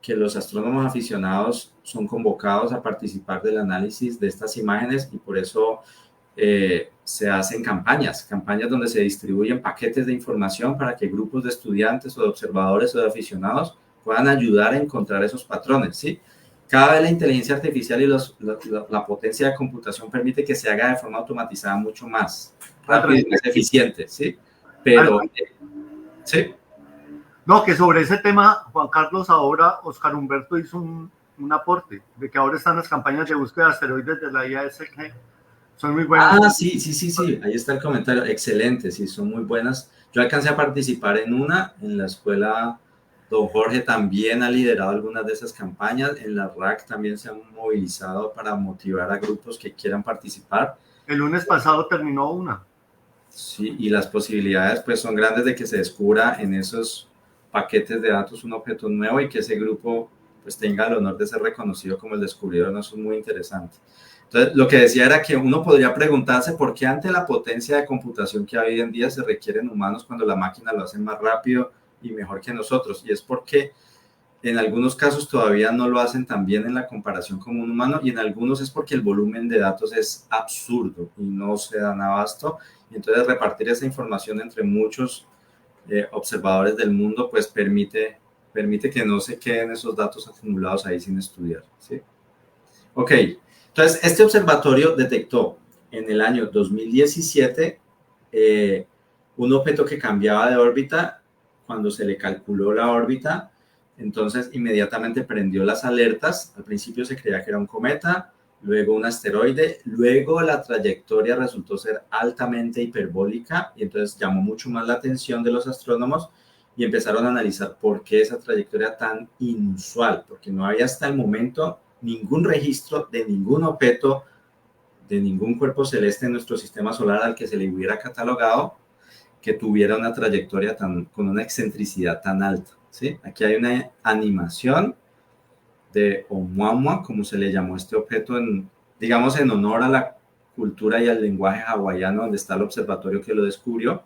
que los astrónomos aficionados son convocados a participar del análisis de estas imágenes y por eso se hacen campañas donde se distribuyen paquetes de información para que grupos de estudiantes o de observadores o de aficionados puedan ayudar a encontrar esos patrones, ¿sí? Cada vez la inteligencia artificial y la potencia de computación permite que se haga de forma automatizada mucho más rápido y más eficiente, ¿sí? Pero, ¿sí? No, que sobre ese tema, Juan Carlos, ahora Oscar Humberto hizo un aporte de que ahora están las campañas de búsqueda de asteroides de la IASG. Son muy buenas. Ah, sí, ahí está el comentario. Excelente, sí, son muy buenas. Yo alcancé a participar en la escuela. Don Jorge también ha liderado algunas de esas campañas. En la RAC también se han movilizado para motivar a grupos que quieran participar. El lunes pasado terminó una. Sí, y las posibilidades pues son grandes de que se descubra en esos paquetes de datos un objeto nuevo y que ese grupo pues tenga el honor de ser reconocido como el descubridor. Eso es muy interesante. Entonces, lo que decía era que uno podría preguntarse por qué ante la potencia de computación que hay hoy en día se requieren humanos cuando la máquina lo hace más rápido y mejor que nosotros. Y es porque en algunos casos todavía no lo hacen tan bien en la comparación con un humano y en algunos es porque el volumen de datos es absurdo y no se dan abasto. Y entonces repartir esa información entre muchos observadores del mundo pues permite que no se queden esos datos acumulados ahí sin estudiar, ¿sí? Ok, entonces este observatorio detectó en el año 2017 un objeto que cambiaba de órbita cuando se le calculó la órbita. Entonces inmediatamente prendió las alertas. Al principio se creía que era un cometa, luego un asteroide, luego la trayectoria resultó ser altamente hiperbólica y entonces llamó mucho más la atención de los astrónomos y empezaron a analizar por qué esa trayectoria tan inusual, porque no había hasta el momento ningún registro de ningún objeto, de ningún cuerpo celeste en nuestro sistema solar al que se le hubiera catalogado que tuviera una trayectoria con una excentricidad tan alta, ¿sí? Aquí hay una animación de Oumuamua, como se le llamó a este objeto, digamos en honor a la cultura y al lenguaje hawaiano, donde está el observatorio que lo descubrió,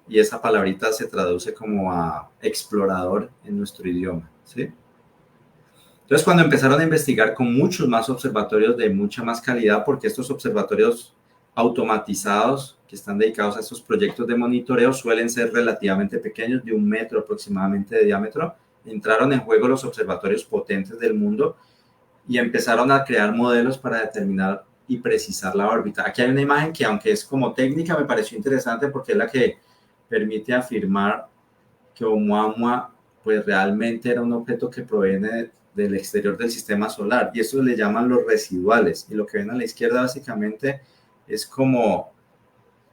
y esa palabrita se traduce como a explorador en nuestro idioma, ¿sí? Entonces, cuando empezaron a investigar con muchos más observatorios de mucha más calidad, porque estos observatorios automatizados que están dedicados a estos proyectos de monitoreo suelen ser relativamente pequeños, de 1 metro aproximadamente de diámetro, entraron en juego los observatorios potentes del mundo y empezaron a crear modelos para determinar y precisar la órbita. Aquí hay una imagen que, aunque es como técnica, me pareció interesante porque es la que permite afirmar que Oumuamua pues realmente era un objeto que proviene del exterior del sistema solar y eso le llaman los residuales, y lo que ven a la izquierda básicamente es como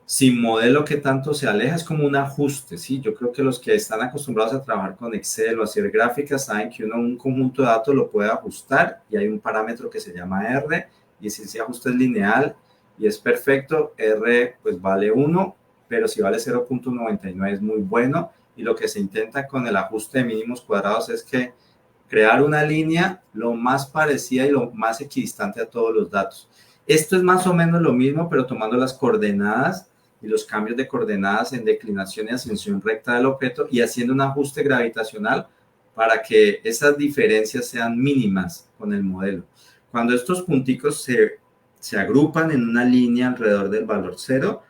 sin modelo que tanto se aleja, es como un ajuste, ¿sí? Yo creo que los que están acostumbrados a trabajar con Excel o hacer gráficas saben que uno un conjunto de datos lo puede ajustar y hay un parámetro que se llama R y si ese ajuste es lineal y es perfecto, R pues vale 1, pero si vale 0.99 es muy bueno, y lo que se intenta con el ajuste de mínimos cuadrados es que crear una línea lo más parecida y lo más equidistante a todos los datos. Esto es más o menos lo mismo, pero tomando las coordenadas y los cambios de coordenadas en declinación y ascensión recta del objeto y haciendo un ajuste gravitacional para que esas diferencias sean mínimas con el modelo. Cuando estos punticos se agrupan en una línea alrededor del valor 0,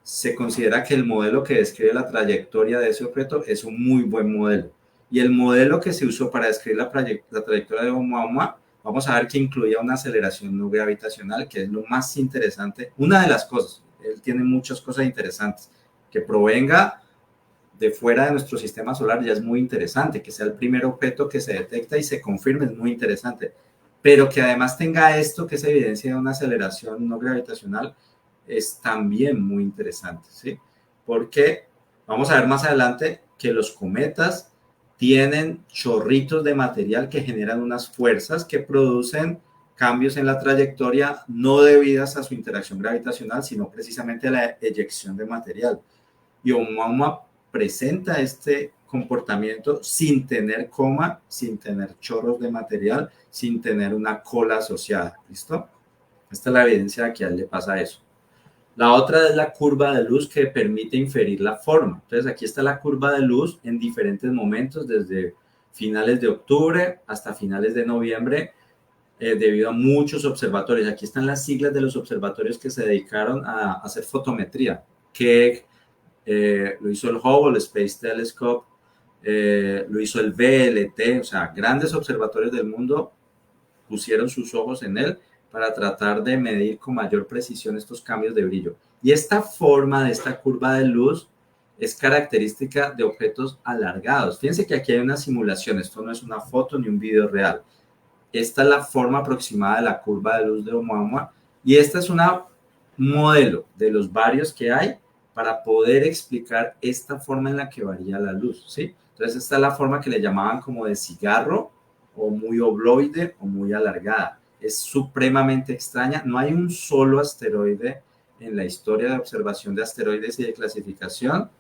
se considera que el modelo que describe la trayectoria de ese objeto es un muy buen modelo. Y el modelo que se usó para describir la trayectoria de Oumuamua, vamos a ver que incluía una aceleración no gravitacional, que es lo más interesante. Una de las cosas, él tiene muchas cosas interesantes, que provenga de fuera de nuestro sistema solar ya es muy interesante, que sea el primer objeto que se detecta y se confirme es muy interesante, pero que además tenga esto, que es evidencia de una aceleración no gravitacional, es también muy interesante, ¿sí? Porque vamos a ver más adelante que los cometas tienen chorritos de material que generan unas fuerzas que producen cambios en la trayectoria no debidas a su interacción gravitacional, sino precisamente a la eyección de material. Y Oumuamua presenta este comportamiento sin tener coma, sin tener chorros de material, sin tener una cola asociada. ¿Listo? Esta es la evidencia de que a él le pasa eso. La otra es la curva de luz que permite inferir la forma. Entonces aquí está la curva de luz en diferentes momentos, desde finales de octubre hasta finales de noviembre, debido a muchos observatorios. Aquí están las siglas de los observatorios que se dedicaron a hacer fotometría. Keck, lo hizo el Hubble Space Telescope, lo hizo el VLT, o sea, grandes observatorios del mundo pusieron sus ojos en él para tratar de medir con mayor precisión estos cambios de brillo. Y esta forma de esta curva de luz es característica de objetos alargados. Fíjense que aquí hay una simulación, esto no es una foto ni un video real. Esta es la forma aproximada de la curva de luz de Oumuamua y esta es una modelo de los varios que hay para poder explicar esta forma en la que varía la luz, ¿sí? Entonces esta es la forma que le llamaban como de cigarro o muy obloide o muy alargada. Es supremamente extraña. No hay un solo asteroide en la historia de observación de asteroides y de clasificación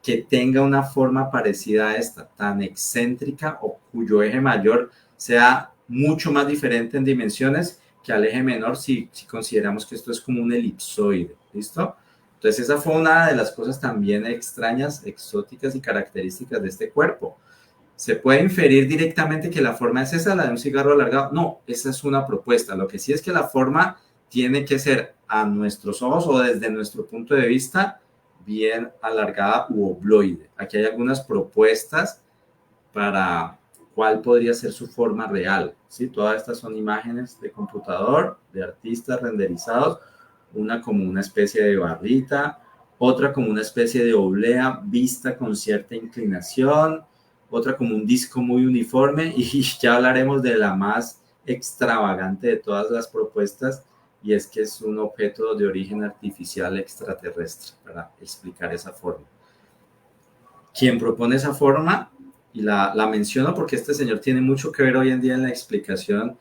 que tenga una forma parecida a esta, tan excéntrica o cuyo eje mayor sea mucho más diferente en dimensiones que al eje menor si consideramos que esto es como un elipsoide. ¿Listo? Entonces esa fue una de las cosas también extrañas, exóticas y características de este cuerpo. ¿Se puede inferir directamente que la forma es esa, la de un cigarro alargado? No, esa es una propuesta. Lo que sí es que la forma tiene que ser a nuestros ojos o desde nuestro punto de vista bien alargada u obloide. Aquí hay algunas propuestas para cuál podría ser su forma real. ¿Sí? Todas estas son imágenes de computador, de artistas renderizados, una como una especie de barrita, otra como una especie de oblea vista con cierta inclinación, otra como un disco muy uniforme y ya hablaremos de la más extravagante de todas las propuestas y es que es un objeto de origen artificial extraterrestre para explicar esa forma. Quien propone esa forma, y la menciono porque este señor tiene mucho que ver hoy en día en la explicación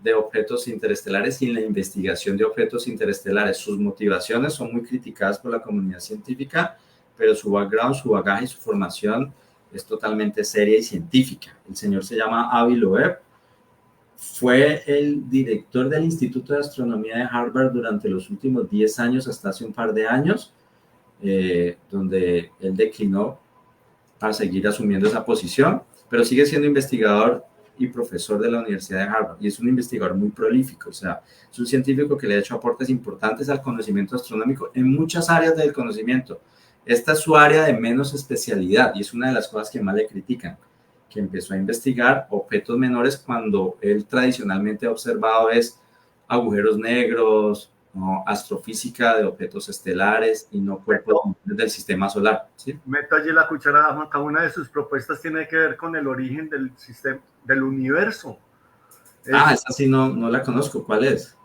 de objetos interestelares y en la investigación de objetos interestelares. Sus motivaciones son muy criticadas por la comunidad científica, pero su background, su bagaje y su formación es totalmente seria y científica. El señor se llama Avi Loeb, fue el director del Instituto de Astronomía de Harvard durante los últimos 10 años, hasta hace un par de años, donde él declinó para seguir asumiendo esa posición, pero sigue siendo investigador y profesor de la Universidad de Harvard, y es un investigador muy prolífico, o sea, es un científico que le ha hecho aportes importantes al conocimiento astronómico en muchas áreas del conocimiento. Esta es su área de menos especialidad, y es una de las cosas que más le critican, que empezó a investigar objetos menores cuando él tradicionalmente ha observado es agujeros negros, ¿no? Astrofísica de objetos estelares y no cuerpos del sistema solar. ¿Sí? Meto allí la cuchara, Juanca. Una de sus propuestas tiene que ver con el origen del sistema, del universo. Esa sí no la conozco. ¿Cuál es?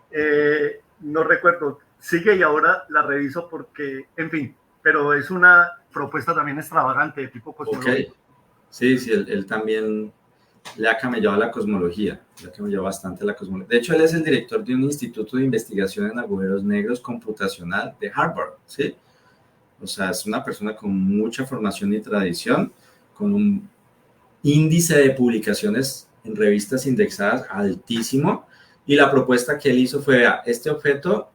No recuerdo. Sigue y ahora la reviso porque, en fin, pero es una propuesta también extravagante de tipo cosmológico. Okay. Sí, él también le ha camellado a la cosmología, le ha camellado bastante a la cosmología. De hecho, él es el director de un instituto de investigación en agujeros negros computacional de Harvard, ¿sí? O sea, es una persona con mucha formación y tradición, con un índice de publicaciones en revistas indexadas altísimo, y la propuesta que él hizo fue, vea, este objeto,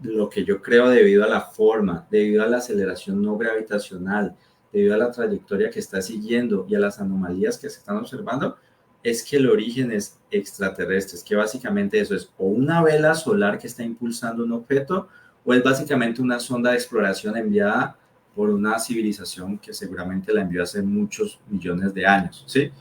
lo que yo creo debido a la forma, debido a la aceleración no gravitacional, debido a la trayectoria que está siguiendo y a las anomalías que se están observando, es que el origen es extraterrestre, es que básicamente eso es o una vela solar que está impulsando un objeto, o es básicamente una sonda de exploración enviada por una civilización que seguramente la envió hace muchos millones de años, ¿sí?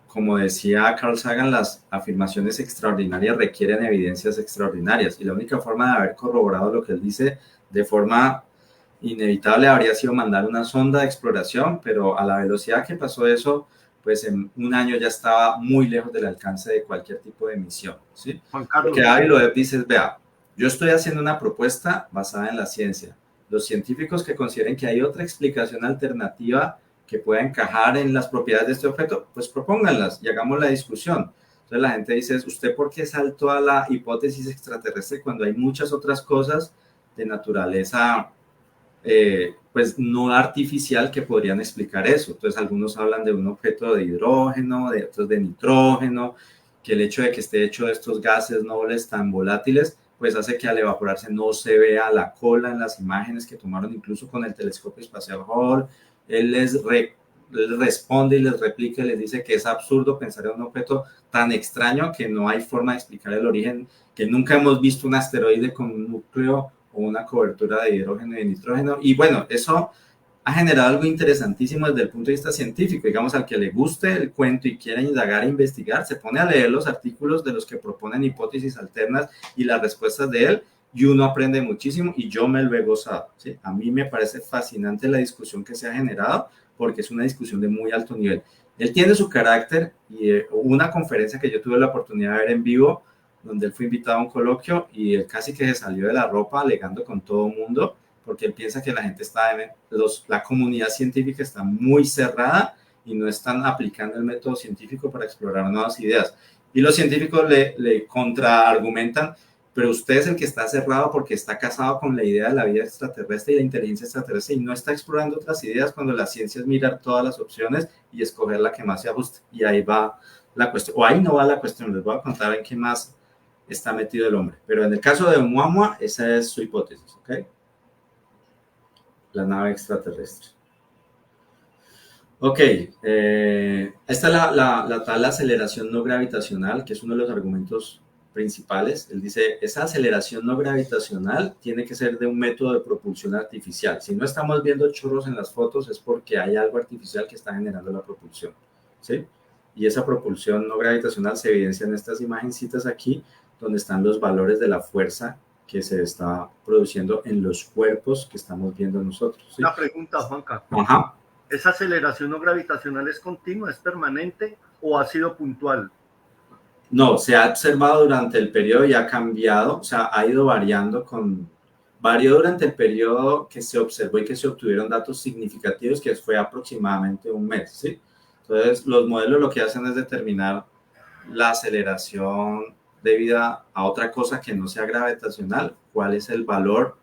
Como decía Carl Sagan, las afirmaciones extraordinarias requieren evidencias extraordinarias, y la única forma de haber corroborado lo que él dice de forma inevitable habría sido mandar una sonda de exploración, pero a la velocidad que pasó eso, pues en un año ya estaba muy lejos del alcance de cualquier tipo de misión, ¿sí? Juan Lo que Carlos, Avi Loeb dice es, vea, yo estoy haciendo una propuesta basada en la ciencia. Los científicos que consideren que hay otra explicación alternativa que pueda encajar en las propiedades de este objeto, pues propónganlas y hagamos la discusión. Entonces la gente dice, ¿usted por qué saltó a la hipótesis extraterrestre cuando hay muchas otras cosas de naturaleza pues no artificial que podrían explicar eso? Entonces algunos hablan de un objeto de hidrógeno, de otros de nitrógeno, que el hecho de que esté hecho de estos gases nobles tan volátiles, pues hace que al evaporarse no se vea la cola en las imágenes que tomaron incluso con el telescopio espacial Hubble. Él les responde y les replica y les dice que es absurdo pensar en un objeto tan extraño, que no hay forma de explicar el origen, que nunca hemos visto un asteroide con un núcleo o una cobertura de hidrógeno y de nitrógeno. Y bueno, eso ha generado algo interesantísimo desde el punto de vista científico. Digamos, al que le guste el cuento y quiera indagar e investigar, se pone a leer los artículos de los que proponen hipótesis alternas y las respuestas de él, y uno aprende muchísimo, y yo me lo he gozado, ¿sí? A mí me parece fascinante la discusión que se ha generado, porque es una discusión de muy alto nivel. Él tiene su carácter, y una conferencia que yo tuve la oportunidad de ver en vivo, donde él fue invitado a un coloquio, y él casi que se salió de la ropa alegando con todo el mundo, porque él piensa que la gente está, la comunidad científica está muy cerrada y no están aplicando el método científico para explorar nuevas ideas. Y los científicos le contraargumentan, pero usted es el que está cerrado porque está casado con la idea de la vida extraterrestre y la inteligencia extraterrestre, y no está explorando otras ideas, cuando la ciencia es mirar todas las opciones y escoger la que más se ajuste. Y ahí va la cuestión, o ahí no va la cuestión. Les voy a contar en qué más está metido el hombre. Pero en el caso de Oumuamua, esa es su hipótesis, ¿ok? La nave extraterrestre. Ok, esta es la tal aceleración no gravitacional, que es uno de los argumentos principales. Él dice, esa aceleración no gravitacional tiene que ser de un método de propulsión artificial. Si no estamos viendo chorros en las fotos, es porque hay algo artificial que está generando la propulsión, ¿sí? Y esa propulsión no gravitacional se evidencia en estas imagencitas aquí, donde están los valores de la fuerza que se está produciendo en los cuerpos que estamos viendo nosotros, ¿sí? Una pregunta, Juanca. Ajá. ¿Esa aceleración no gravitacional es continua, es permanente o ha sido puntual? No, se ha observado durante el periodo y ha cambiado, o sea, ha ido variando varió durante el periodo que se observó y que se obtuvieron datos significativos, que fue aproximadamente un mes, ¿sí? Entonces, los modelos lo que hacen es determinar la aceleración debida a otra cosa que no sea gravitacional, cuál es el valor,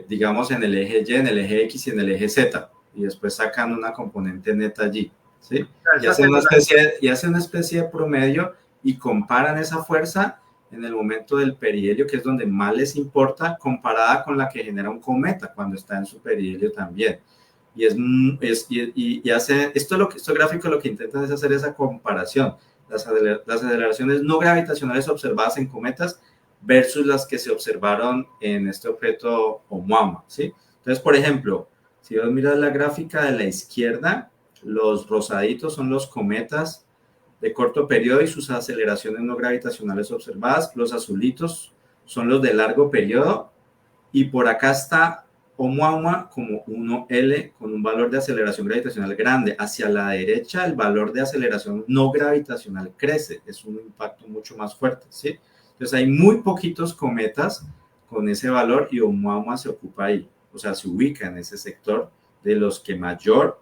digamos, en el eje Y, en el eje X y en el eje Z, y después sacan una componente neta allí, ¿sí? Y hacen una especie de promedio y comparan esa fuerza en el momento del perihelio, que es donde más les importa, comparada con la que genera un cometa cuando está en su perihelio también. Y hace este gráfico lo que intenta es hacer esa comparación, las aceleraciones no gravitacionales observadas en cometas versus las que se observaron en este objeto Oumuamua, ¿sí? Entonces, por ejemplo, si vos miras la gráfica de la izquierda, los rosaditos son los cometas de corto periodo y sus aceleraciones no gravitacionales observadas, los azulitos son los de largo periodo, y por acá está Oumuamua como 1L con un valor de aceleración gravitacional grande. Hacia la derecha el valor de aceleración no gravitacional crece, es un impacto mucho más fuerte, ¿sí? Entonces hay muy poquitos cometas con ese valor, y Oumuamua se ocupa ahí, o sea, se ubica en ese sector de los que mayor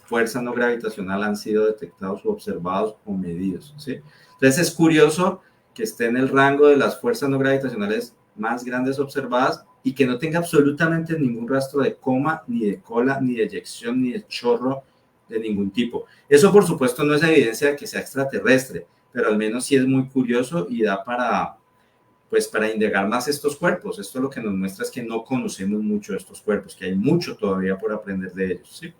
fuerza no gravitacional han sido detectados o observados o medidos, ¿sí? Entonces es curioso que esté en el rango de las fuerzas no gravitacionales más grandes observadas y que no tenga absolutamente ningún rastro de coma, ni de cola, ni de eyección, ni de chorro de ningún tipo. Eso, por supuesto, no es evidencia de que sea extraterrestre, pero al menos sí es muy curioso y da para, pues, para indagar más estos cuerpos. Esto lo que nos muestra es que no conocemos mucho de estos cuerpos, que hay mucho todavía por aprender de ellos, ¿sí?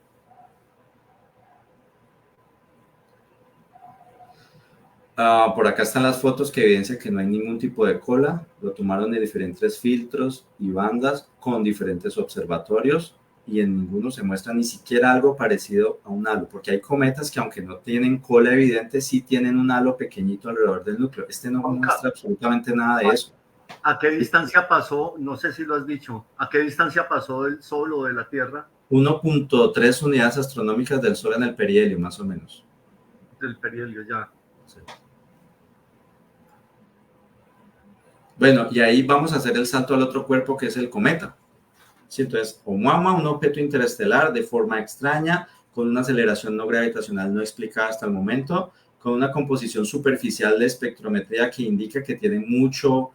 Por acá están las fotos que evidencian que no hay ningún tipo de cola. Lo tomaron de diferentes filtros y bandas con diferentes observatorios y en ninguno se muestra ni siquiera algo parecido a un halo, porque hay cometas que aunque no tienen cola evidente, sí tienen un halo pequeñito alrededor del núcleo. Este no muestra absolutamente nada de eso. ¿A qué distancia pasó? No sé si lo has dicho. ¿A qué distancia pasó del Sol o de la Tierra? 1.3 unidades astronómicas del Sol en el perihelio, más o menos. Del perihelio, ya. Sí. Bueno, y ahí vamos a hacer el salto al otro cuerpo que es el cometa. ¿Sí? Entonces, Oumuamua, un objeto interestelar de forma extraña, con una aceleración no gravitacional no explicada hasta el momento, con una composición superficial de espectrometría que indica que tiene mucho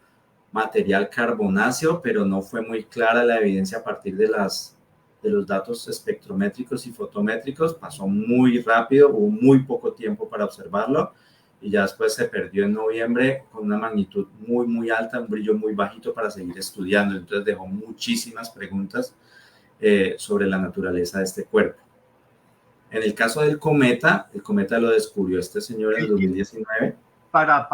material carbonáceo, pero no fue muy clara la evidencia a partir de los datos espectrométricos y fotométricos. Pasó muy rápido, hubo muy poco tiempo para observarlo y ya después se perdió en noviembre con una magnitud muy, muy alta, un brillo muy bajito para seguir estudiando. Entonces dejó muchísimas preguntas sobre la naturaleza de este cuerpo. En el caso del cometa, el cometa lo descubrió este señor en el 2019. Para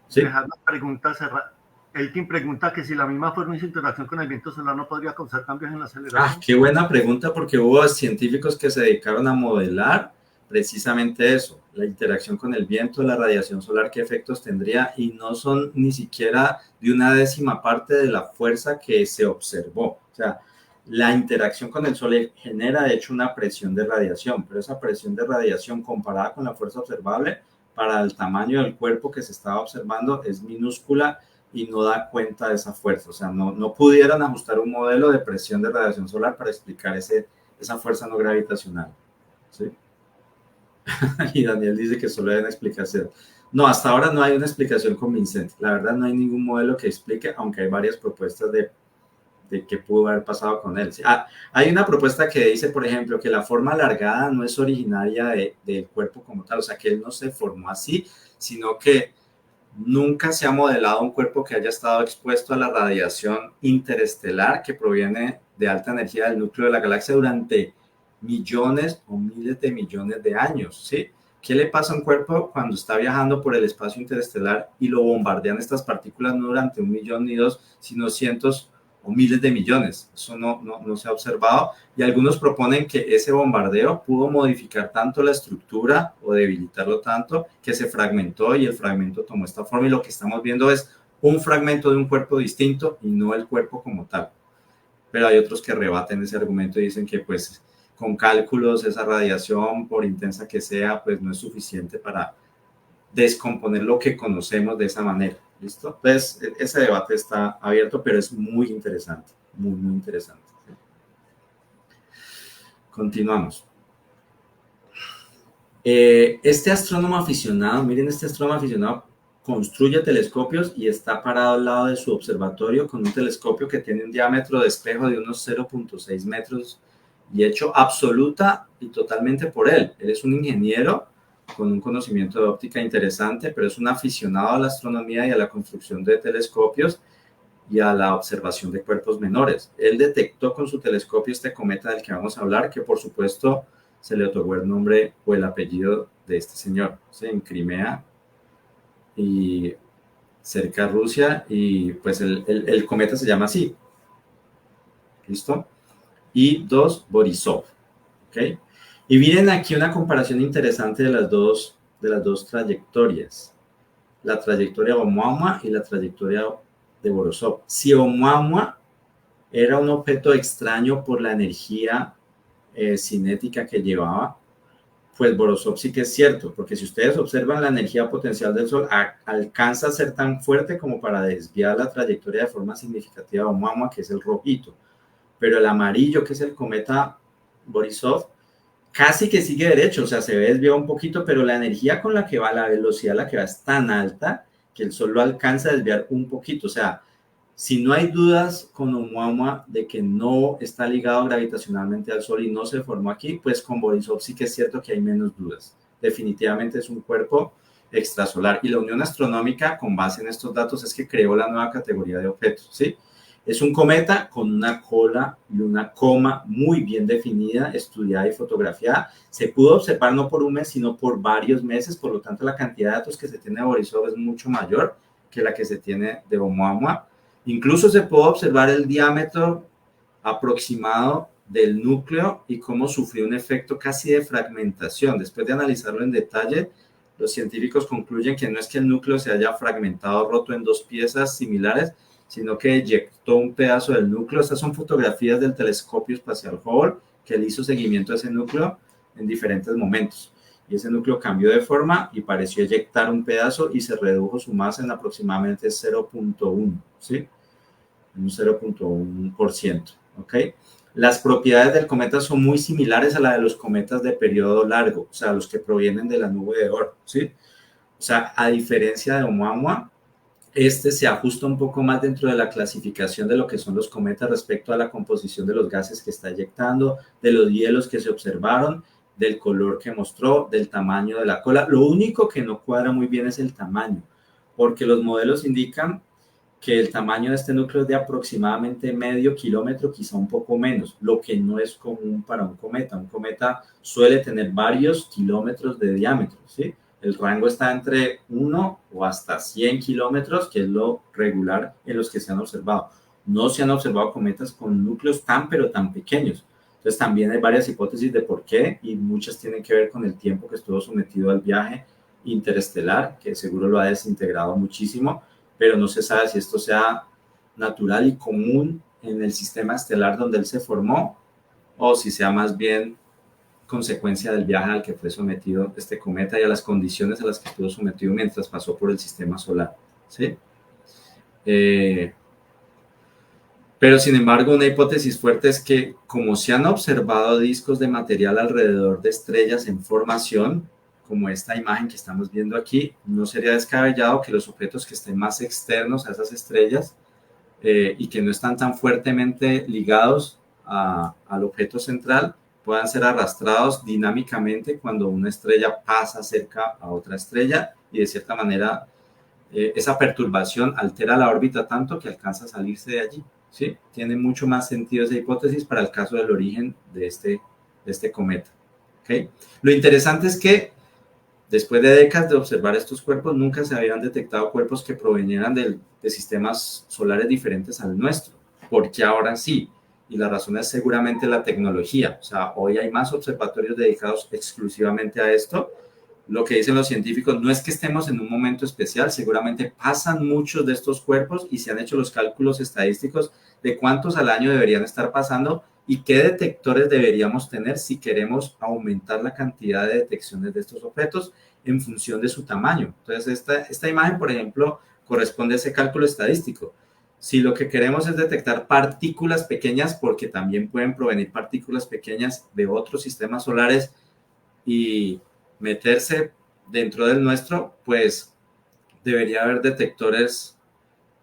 ¿Sí? dejar la pregunta cerrada. Elkin pregunta que si la misma forma de interacción con el viento solar no podría causar cambios en la aceleración. Qué buena pregunta, porque hubo científicos que se dedicaron a modelar precisamente eso, la interacción con el viento, la radiación solar, qué efectos tendría, y no son ni siquiera de una décima parte de la fuerza que se observó. O sea, la interacción con el Sol genera, de hecho, una presión de radiación, pero esa presión de radiación comparada con la fuerza observable para el tamaño del cuerpo que se estaba observando es minúscula y no da cuenta de esa fuerza. O sea, no pudieron ajustar un modelo de presión de radiación solar para explicar esa fuerza no gravitacional. ¿Sí? Y Daniel dice que solo hay una explicación. No, hasta ahora no hay una explicación convincente. La verdad no hay ningún modelo que explique, aunque hay varias propuestas de qué pudo haber pasado con él. Hay una propuesta que dice, por ejemplo, que la forma alargada no es originaria del cuerpo como tal, o sea, que él no se formó así, sino que nunca se ha modelado un cuerpo que haya estado expuesto a la radiación interestelar que proviene de alta energía del núcleo de la galaxia durante millones o miles de millones de años, ¿sí? ¿Qué le pasa a un cuerpo cuando está viajando por el espacio interestelar y lo bombardean estas partículas no durante 1 millón ni 2, sino cientos o miles de millones? Eso no se ha observado y algunos proponen que ese bombardeo pudo modificar tanto la estructura o debilitarlo tanto que se fragmentó y el fragmento tomó esta forma y lo que estamos viendo es un fragmento de un cuerpo distinto y no el cuerpo como tal. Pero hay otros que rebaten ese argumento y dicen que pues con cálculos esa radiación, por intensa que sea, pues no es suficiente para descomponer lo que conocemos de esa manera. ¿Listo? Entonces, ese debate está abierto, pero es muy interesante, muy, muy interesante. Continuamos. Este astrónomo aficionado, miren, este astrónomo aficionado construye telescopios y está parado al lado de su observatorio con un telescopio que tiene un diámetro de espejo de unos 0.6 metros y hecho absoluta y totalmente por él. Él es un ingeniero con un conocimiento de óptica interesante, pero es un aficionado a la astronomía y a la construcción de telescopios y a la observación de cuerpos menores. Él detectó con su telescopio este cometa del que vamos a hablar, que por supuesto se le otorgó el nombre o el apellido de este señor, ¿sí? En Crimea y cerca de Rusia, y pues el cometa se llama así. ¿Listo? Y 2, Borisov. ¿Ok? Y miren aquí una comparación interesante de las dos trayectorias. La trayectoria de Oumuamua y la trayectoria de Borisov. Si Oumuamua era un objeto extraño por la energía cinética que llevaba, pues Borisov sí que es cierto, porque si ustedes observan la energía potencial del Sol, alcanza a ser tan fuerte como para desviar la trayectoria de forma significativa de Oumuamua, que es el rojito. Pero el amarillo, que es el cometa Borisov, casi que sigue derecho, o sea, se ve desviado un poquito, pero la energía con la que va, la velocidad a la que va es tan alta que el Sol lo alcanza a desviar un poquito. O sea, si no hay dudas con Oumuamua de que no está ligado gravitacionalmente al Sol y no se formó aquí, pues con Borisov sí que es cierto que hay menos dudas. Definitivamente es un cuerpo extrasolar. Y la Unión Astronómica, con base en estos datos, es que creó la nueva categoría de objetos, ¿sí? Es un cometa con una cola y una coma muy bien definida, estudiada y fotografiada. Se pudo observar no por un mes, sino por varios meses. Por lo tanto, la cantidad de datos que se tiene de Borisov es mucho mayor que la que se tiene de Oumuamua. Incluso se puede observar el diámetro aproximado del núcleo y cómo sufrió un efecto casi de fragmentación. Después de analizarlo en detalle, los científicos concluyen que no es que el núcleo se haya fragmentado, roto en dos piezas similares, sino que eyectó un pedazo del núcleo. Estas son fotografías del telescopio espacial Hubble, que le hizo seguimiento a ese núcleo en diferentes momentos. Y ese núcleo cambió de forma y pareció eyectar un pedazo y se redujo su masa en aproximadamente 0.1, ¿sí? Un 0.1%, ¿ok? Las propiedades del cometa son muy similares a las de los cometas de periodo largo, o sea, los que provienen de la nube de Oort, ¿sí? O sea, a diferencia de Oumuamua, este se ajusta un poco más dentro de la clasificación de lo que son los cometas respecto a la composición de los gases que está eyectando, de los hielos que se observaron, del color que mostró, del tamaño de la cola. Lo único que no cuadra muy bien es el tamaño, porque los modelos indican que el tamaño de este núcleo es de aproximadamente medio kilómetro, quizá un poco menos, lo que no es común para un cometa. Un cometa suele tener varios kilómetros de diámetro, ¿sí? El rango está entre 1 o hasta 100 kilómetros, que es lo regular en los que se han observado. No se han observado cometas con núcleos tan, pero tan pequeños. Entonces también hay varias hipótesis de por qué y muchas tienen que ver con el tiempo que estuvo sometido al viaje interestelar, que seguro lo ha desintegrado muchísimo, pero no se sabe si esto sea natural y común en el sistema estelar donde él se formó o si sea más bien consecuencia del viaje al que fue sometido este cometa y a las condiciones a las que estuvo sometido mientras pasó por el sistema solar, ¿sí? Pero sin embargo, una hipótesis fuerte es que como se han observado discos de material alrededor de estrellas en formación, como esta imagen que estamos viendo aquí, no sería descabellado que los objetos que estén más externos a esas estrellas y que no están tan fuertemente ligados al objeto central puedan ser arrastrados dinámicamente cuando una estrella pasa cerca a otra estrella y de cierta manera esa perturbación altera la órbita tanto que alcanza a salirse de allí, ¿sí? Tiene mucho más sentido esa hipótesis para el caso del origen de este cometa, ¿okay? Lo interesante es que después de décadas de observar estos cuerpos, nunca se habían detectado cuerpos que provenieran de sistemas solares diferentes al nuestro, porque ahora sí. Y la razón es seguramente la tecnología. O sea, hoy hay más observatorios dedicados exclusivamente a esto. Lo que dicen los científicos no es que estemos en un momento especial, seguramente pasan muchos de estos cuerpos y se han hecho los cálculos estadísticos de cuántos al año deberían estar pasando y qué detectores deberíamos tener si queremos aumentar la cantidad de detecciones de estos objetos en función de su tamaño. Entonces, esta imagen, por ejemplo, corresponde a ese cálculo estadístico. Si lo que queremos es detectar partículas pequeñas, porque también pueden provenir partículas pequeñas de otros sistemas solares y meterse dentro del nuestro, pues debería haber detectores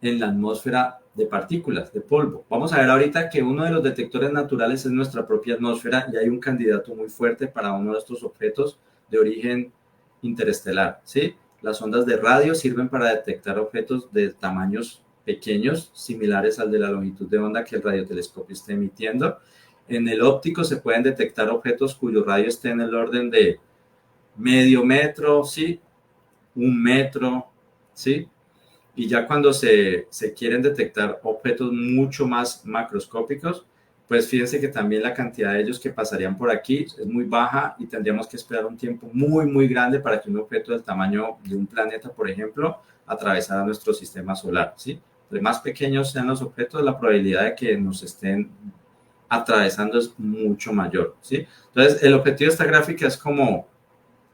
en la atmósfera de partículas, de polvo. Vamos a ver ahorita que uno de los detectores naturales es nuestra propia atmósfera y hay un candidato muy fuerte para uno de estos objetos de origen interestelar, ¿sí? Las ondas de radio sirven para detectar objetos de tamaños pequeños, similares al de la longitud de onda que el radiotelescopio esté emitiendo. En el óptico se pueden detectar objetos cuyo radio esté en el orden de medio metro, ¿sí? Un metro, ¿sí? Y ya cuando se quieren detectar objetos mucho más macroscópicos, pues fíjense que también la cantidad de ellos que pasarían por aquí es muy baja y tendríamos que esperar un tiempo muy, muy grande para que un objeto del tamaño de un planeta, por ejemplo, atravesara nuestro sistema solar, ¿sí? Entre más pequeños sean los objetos, la probabilidad de que nos estén atravesando es mucho mayor, ¿sí? Entonces, el objetivo de esta gráfica es como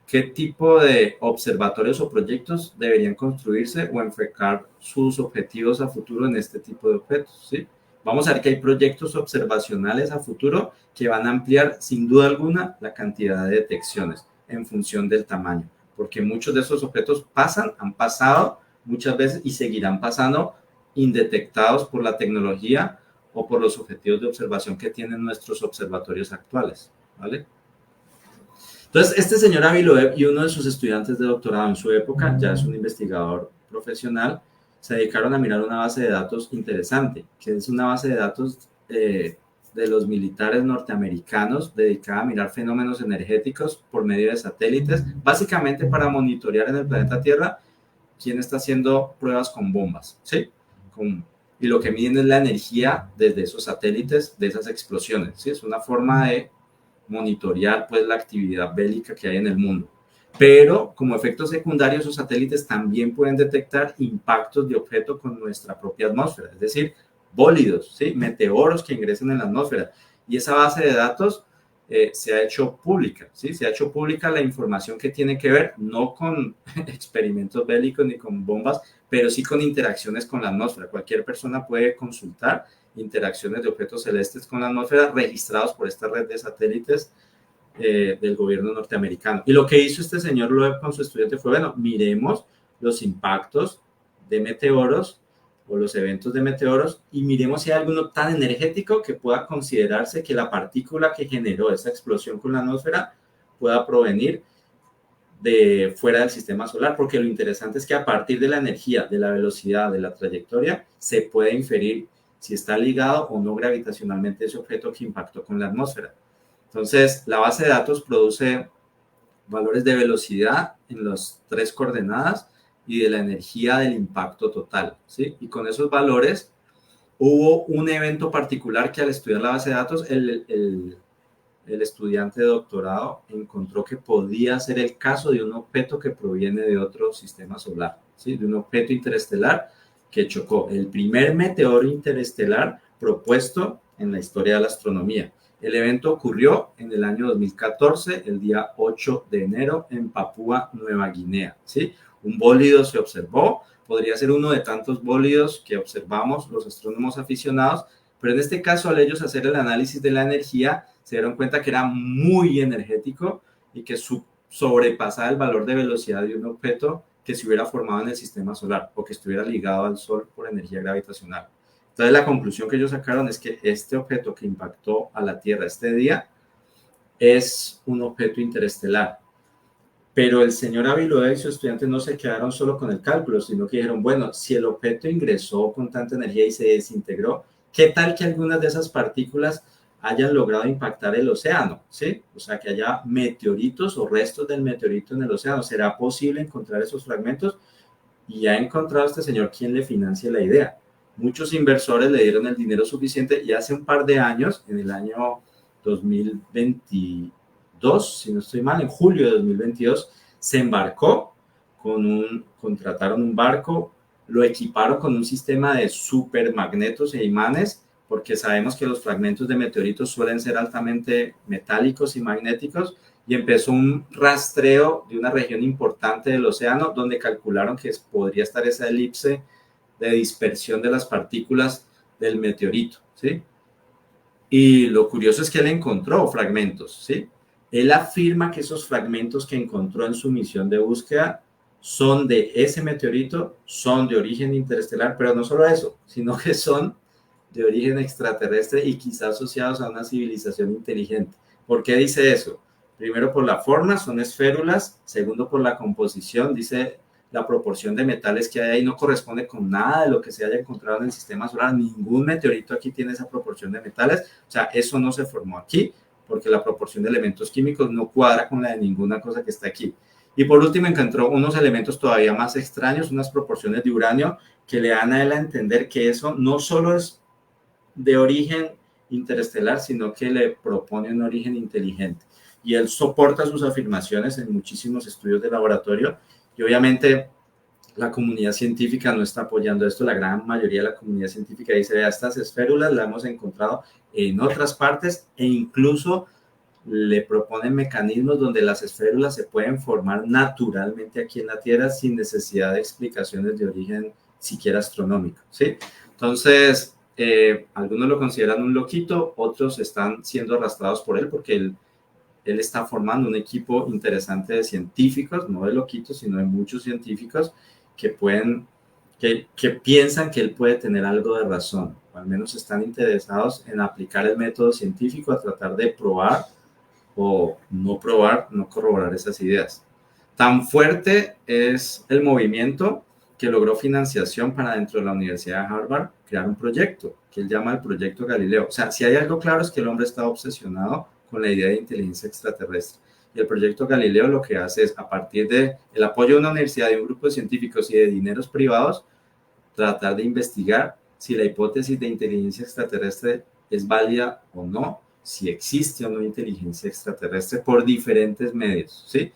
qué tipo de observatorios o proyectos deberían construirse o enfocar sus objetivos a futuro en este tipo de objetos, ¿sí? Vamos a ver que hay proyectos observacionales a futuro que van a ampliar sin duda alguna la cantidad de detecciones en función del tamaño, porque muchos de esos objetos pasan, han pasado muchas veces y seguirán pasando indetectados por la tecnología o por los objetivos de observación que tienen nuestros observatorios actuales, ¿vale? Entonces, este señor Avi Loeb y uno de sus estudiantes de doctorado en su época, ya es un investigador profesional, se dedicaron a mirar una base de datos interesante, que es una base de datos de los militares norteamericanos dedicada a mirar fenómenos energéticos por medio de satélites, básicamente para monitorear en el planeta Tierra quién está haciendo pruebas con bombas, ¿sí? Y lo que miden es la energía desde esos satélites, de esas explosiones, ¿sí? Es una forma de monitorear pues la actividad bélica que hay en el mundo. Pero como efecto secundario, esos satélites también pueden detectar impactos de objetos con nuestra propia atmósfera, es decir, bólidos, ¿sí? Meteoros que ingresen en la atmósfera. Y esa base de datos se ha hecho pública, ¿sí? Se ha hecho pública la información que tiene que ver no con experimentos bélicos ni con bombas, pero sí con interacciones con la atmósfera. Cualquier persona puede consultar interacciones de objetos celestes con la atmósfera registrados por esta red de satélites del gobierno norteamericano. Y lo que hizo este señor Loeb con su estudiante fue, bueno, miremos los impactos de meteoros o los eventos de meteoros y miremos si hay alguno tan energético que pueda considerarse que la partícula que generó esa explosión con la atmósfera pueda provenir de fuera del sistema solar, porque lo interesante es que a partir de la energía, de la velocidad, de la trayectoria, se puede inferir si está ligado o no gravitacionalmente ese objeto que impactó con la atmósfera. Entonces, la base de datos produce valores de velocidad en las 3 coordenadas y de la energía del impacto total, ¿sí? Y con esos valores hubo un evento particular que al estudiar la base de datos, el estudiante de doctorado encontró que podía ser el caso de un objeto que proviene de otro sistema solar, ¿sí? De un objeto interestelar que chocó, el primer meteoro interestelar propuesto en la historia de la astronomía. El evento ocurrió en el año 2014, el día 8 de enero, en Papúa Nueva Guinea, ¿sí? Un bólido se observó, podría ser uno de tantos bólidos que observamos los astrónomos aficionados, pero en este caso, al ellos hacer el análisis de la energía, se dieron cuenta que era muy energético y que sobrepasaba el valor de velocidad de un objeto que se hubiera formado en el sistema solar o que estuviera ligado al Sol por energía gravitacional. Entonces, la conclusión que ellos sacaron es que este objeto que impactó a la Tierra este día es un objeto interestelar. Pero el señor Avi Loeb y sus estudiantes no se quedaron solo con el cálculo, sino que dijeron, bueno, si el objeto ingresó con tanta energía y se desintegró, ¿qué tal que algunas de esas partículas hayan logrado impactar el océano? ¿Sí? O sea, que haya meteoritos o restos del meteorito en el océano. ¿Será posible encontrar esos fragmentos? Y ha encontrado este señor quien le financia la idea. Muchos inversores le dieron el dinero suficiente y hace un par de años, en el año 2022, si no estoy mal, en julio de 2022, se embarcó contrataron un barco, lo equiparon con un sistema de supermagnetos e imanes, porque sabemos que los fragmentos de meteoritos suelen ser altamente metálicos y magnéticos, y empezó un rastreo de una región importante del océano donde calcularon que podría estar esa elipse de dispersión de las partículas del meteorito, ¿sí? Y lo curioso es que él encontró fragmentos, ¿sí? Él afirma que esos fragmentos que encontró en su misión de búsqueda son de ese meteorito, son de origen interestelar, pero no solo eso, sino que son de origen extraterrestre y quizás asociados a una civilización inteligente. ¿Por qué dice eso? Primero, por la forma, son esférulas. Segundo, por la composición, dice la proporción de metales que hay ahí no corresponde con nada de lo que se haya encontrado en el sistema solar. Ningún meteorito aquí tiene esa proporción de metales. O sea, eso no se formó aquí porque la proporción de elementos químicos no cuadra con la de ninguna cosa que está aquí. Y por último, encontró unos elementos todavía más extraños, unas proporciones de uranio que le dan a él a entender que eso no solo es de origen interestelar, sino que le propone un origen inteligente. Y él soporta sus afirmaciones en muchísimos estudios de laboratorio y obviamente la comunidad científica no está apoyando esto. La gran mayoría de la comunidad científica dice, vea, estas esférulas las hemos encontrado en otras partes e incluso le proponen mecanismos donde las esférulas se pueden formar naturalmente aquí en la Tierra sin necesidad de explicaciones de origen siquiera astronómico, ¿sí? Entonces, algunos lo consideran un loquito, otros están siendo arrastrados por él porque él está formando un equipo interesante de científicos, no de loquitos, sino de muchos científicos que que piensan que él puede tener algo de razón, o al menos están interesados en aplicar el método científico a tratar de probar o no probar, no corroborar esas ideas. Tan fuerte es el movimiento que logró financiación para dentro de la Universidad de Harvard crear un proyecto que él llama el Proyecto Galileo. O sea, si hay algo claro es que el hombre está obsesionado con la idea de inteligencia extraterrestre. Y el Proyecto Galileo lo que hace es, a partir del apoyo de una universidad, de un grupo de científicos y de dineros privados, tratar de investigar si la hipótesis de inteligencia extraterrestre es válida o no, si existe o no inteligencia extraterrestre por diferentes medios, ¿sí?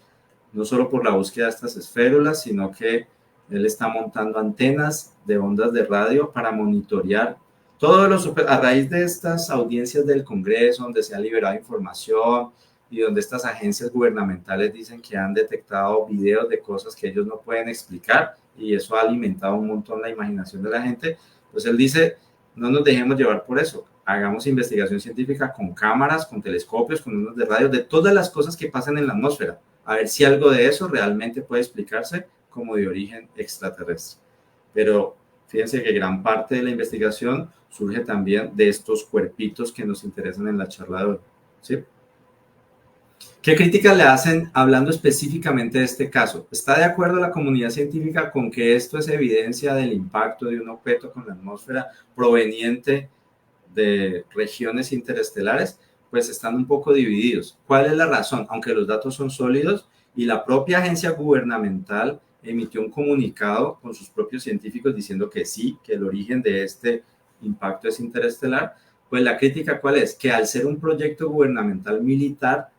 No solo por la búsqueda de estas esférulas, sino que él está montando antenas de ondas de radio para monitorear todos los, a raíz de estas audiencias del Congreso, donde se ha liberado información y donde estas agencias gubernamentales dicen que han detectado videos de cosas que ellos no pueden explicar, y eso ha alimentado un montón la imaginación de la gente, pues él dice, no nos dejemos llevar por eso, hagamos investigación científica con cámaras, con telescopios, con ondas de radio, de todas las cosas que pasan en la atmósfera, a ver si algo de eso realmente puede explicarse como de origen extraterrestre. Pero fíjense que gran parte de la investigación surge también de estos cuerpitos que nos interesan en la charla de hoy, ¿sí? ¿Qué críticas le hacen hablando específicamente de este caso? ¿Está de acuerdo la comunidad científica con que esto es evidencia del impacto de un objeto con la atmósfera proveniente de regiones interestelares? Pues están un poco divididos. ¿Cuál es la razón? Aunque los datos son sólidos y la propia agencia gubernamental emitió un comunicado con sus propios científicos diciendo que sí, que el origen de este impacto es interestelar, pues la crítica ¿cuál es? Que al ser un proyecto gubernamental militar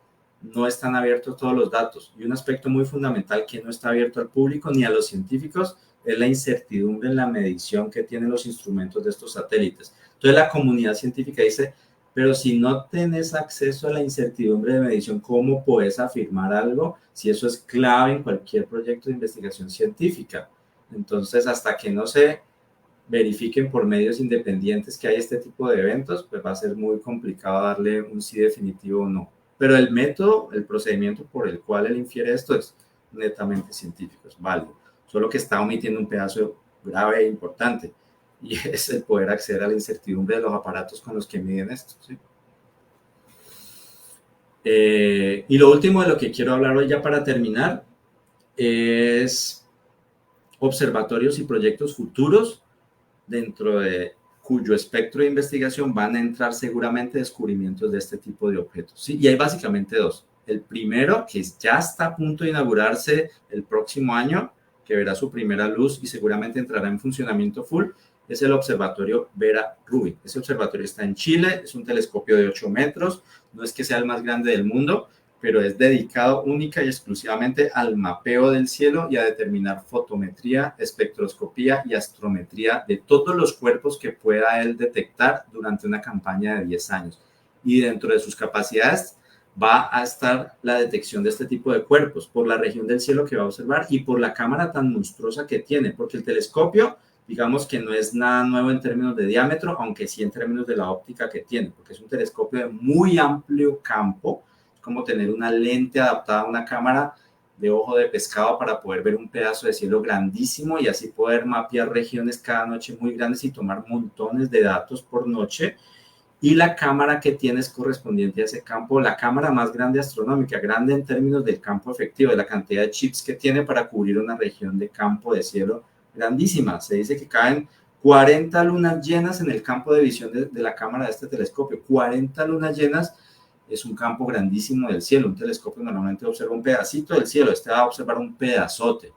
no están abiertos todos los datos, y un aspecto muy fundamental que no está abierto al público ni a los científicos es la incertidumbre en la medición que tienen los instrumentos de estos satélites. Entonces la comunidad científica dice, pero si no tenés acceso a la incertidumbre de medición, ¿cómo puedes afirmar algo si eso es clave en cualquier proyecto de investigación científica? Entonces, hasta que no se verifiquen por medios independientes que hay este tipo de eventos, pues va a ser muy complicado darle un sí definitivo o no. Pero el método, el procedimiento por el cual él infiere esto es netamente científico, es válido. Solo que está omitiendo un pedazo grave e importante, y es el poder acceder a la incertidumbre de los aparatos con los que miden esto, ¿sí? Y lo último de lo que quiero hablar hoy ya para terminar es observatorios y proyectos futuros dentro de cuyo espectro de investigación van a entrar seguramente descubrimientos de este tipo de objetos, ¿sí? Y hay básicamente dos. El primero, que ya está a punto de inaugurarse el próximo año, que verá su primera luz y seguramente entrará en funcionamiento full, es el observatorio Vera Rubin. Ese observatorio está en Chile, es un telescopio de 8 metros, no es que sea el más grande del mundo, pero es dedicado única y exclusivamente al mapeo del cielo y a determinar fotometría, espectroscopía y astrometría de todos los cuerpos que pueda él detectar durante una campaña de 10 años. Y dentro de sus capacidades va a estar la detección de este tipo de cuerpos por la región del cielo que va a observar y por la cámara tan monstruosa que tiene, porque el telescopio, digamos que no es nada nuevo en términos de diámetro, aunque sí en términos de la óptica que tiene, porque es un telescopio de muy amplio campo, como tener una lente adaptada a una cámara de ojo de pescado para poder ver un pedazo de cielo grandísimo y así poder mapear regiones cada noche muy grandes y tomar montones de datos por noche. Y la cámara que tiene es correspondiente a ese campo, la cámara más grande astronómica, grande en términos del campo efectivo, de la cantidad de chips que tiene para cubrir una región de campo de cielo grandísima. Se dice que caen 40 lunas llenas en el campo de visión de la cámara de este telescopio. 40 lunas llenas es un campo grandísimo del cielo. Un telescopio normalmente observa un pedacito del cielo, este va a observar un pedazote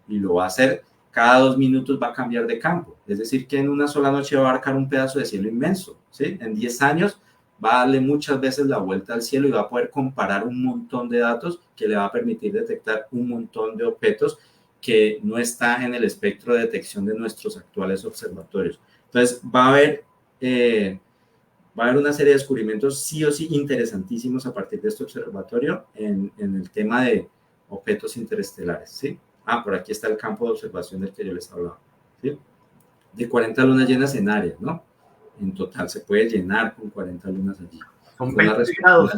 y lo va a hacer cada 2 minutos, va a cambiar de campo. Es decir, que en una sola noche va a abarcar un pedazo de cielo inmenso, ¿sí? En 10 años va a darle muchas veces la vuelta al cielo y va a poder comparar un montón de datos que le va a permitir detectar un montón de objetos que no está en el espectro de detección de nuestros actuales observatorios. Entonces, va a haber una serie de descubrimientos sí o sí interesantísimos a partir de este observatorio en el tema de objetos interestelares, ¿sí? Por aquí está el campo de observación del que yo les hablaba, ¿sí? De 40 lunas llenas en área, ¿no? En total se puede llenar con 40 lunas allí. Son 20 grados,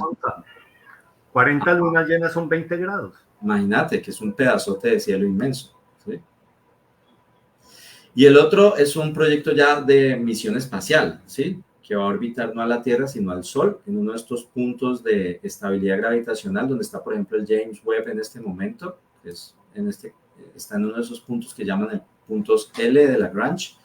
40 lunas llenas son 20 grados. Imagínate que es un pedazote de cielo inmenso, ¿sí? Y el otro es un proyecto ya de misión espacial, ¿sí? Que va a orbitar no a la Tierra, sino al Sol, en uno de estos puntos de estabilidad gravitacional, donde está, por ejemplo, el James Webb en este momento, que es está en uno de esos puntos que llaman el puntos L de Lagrange,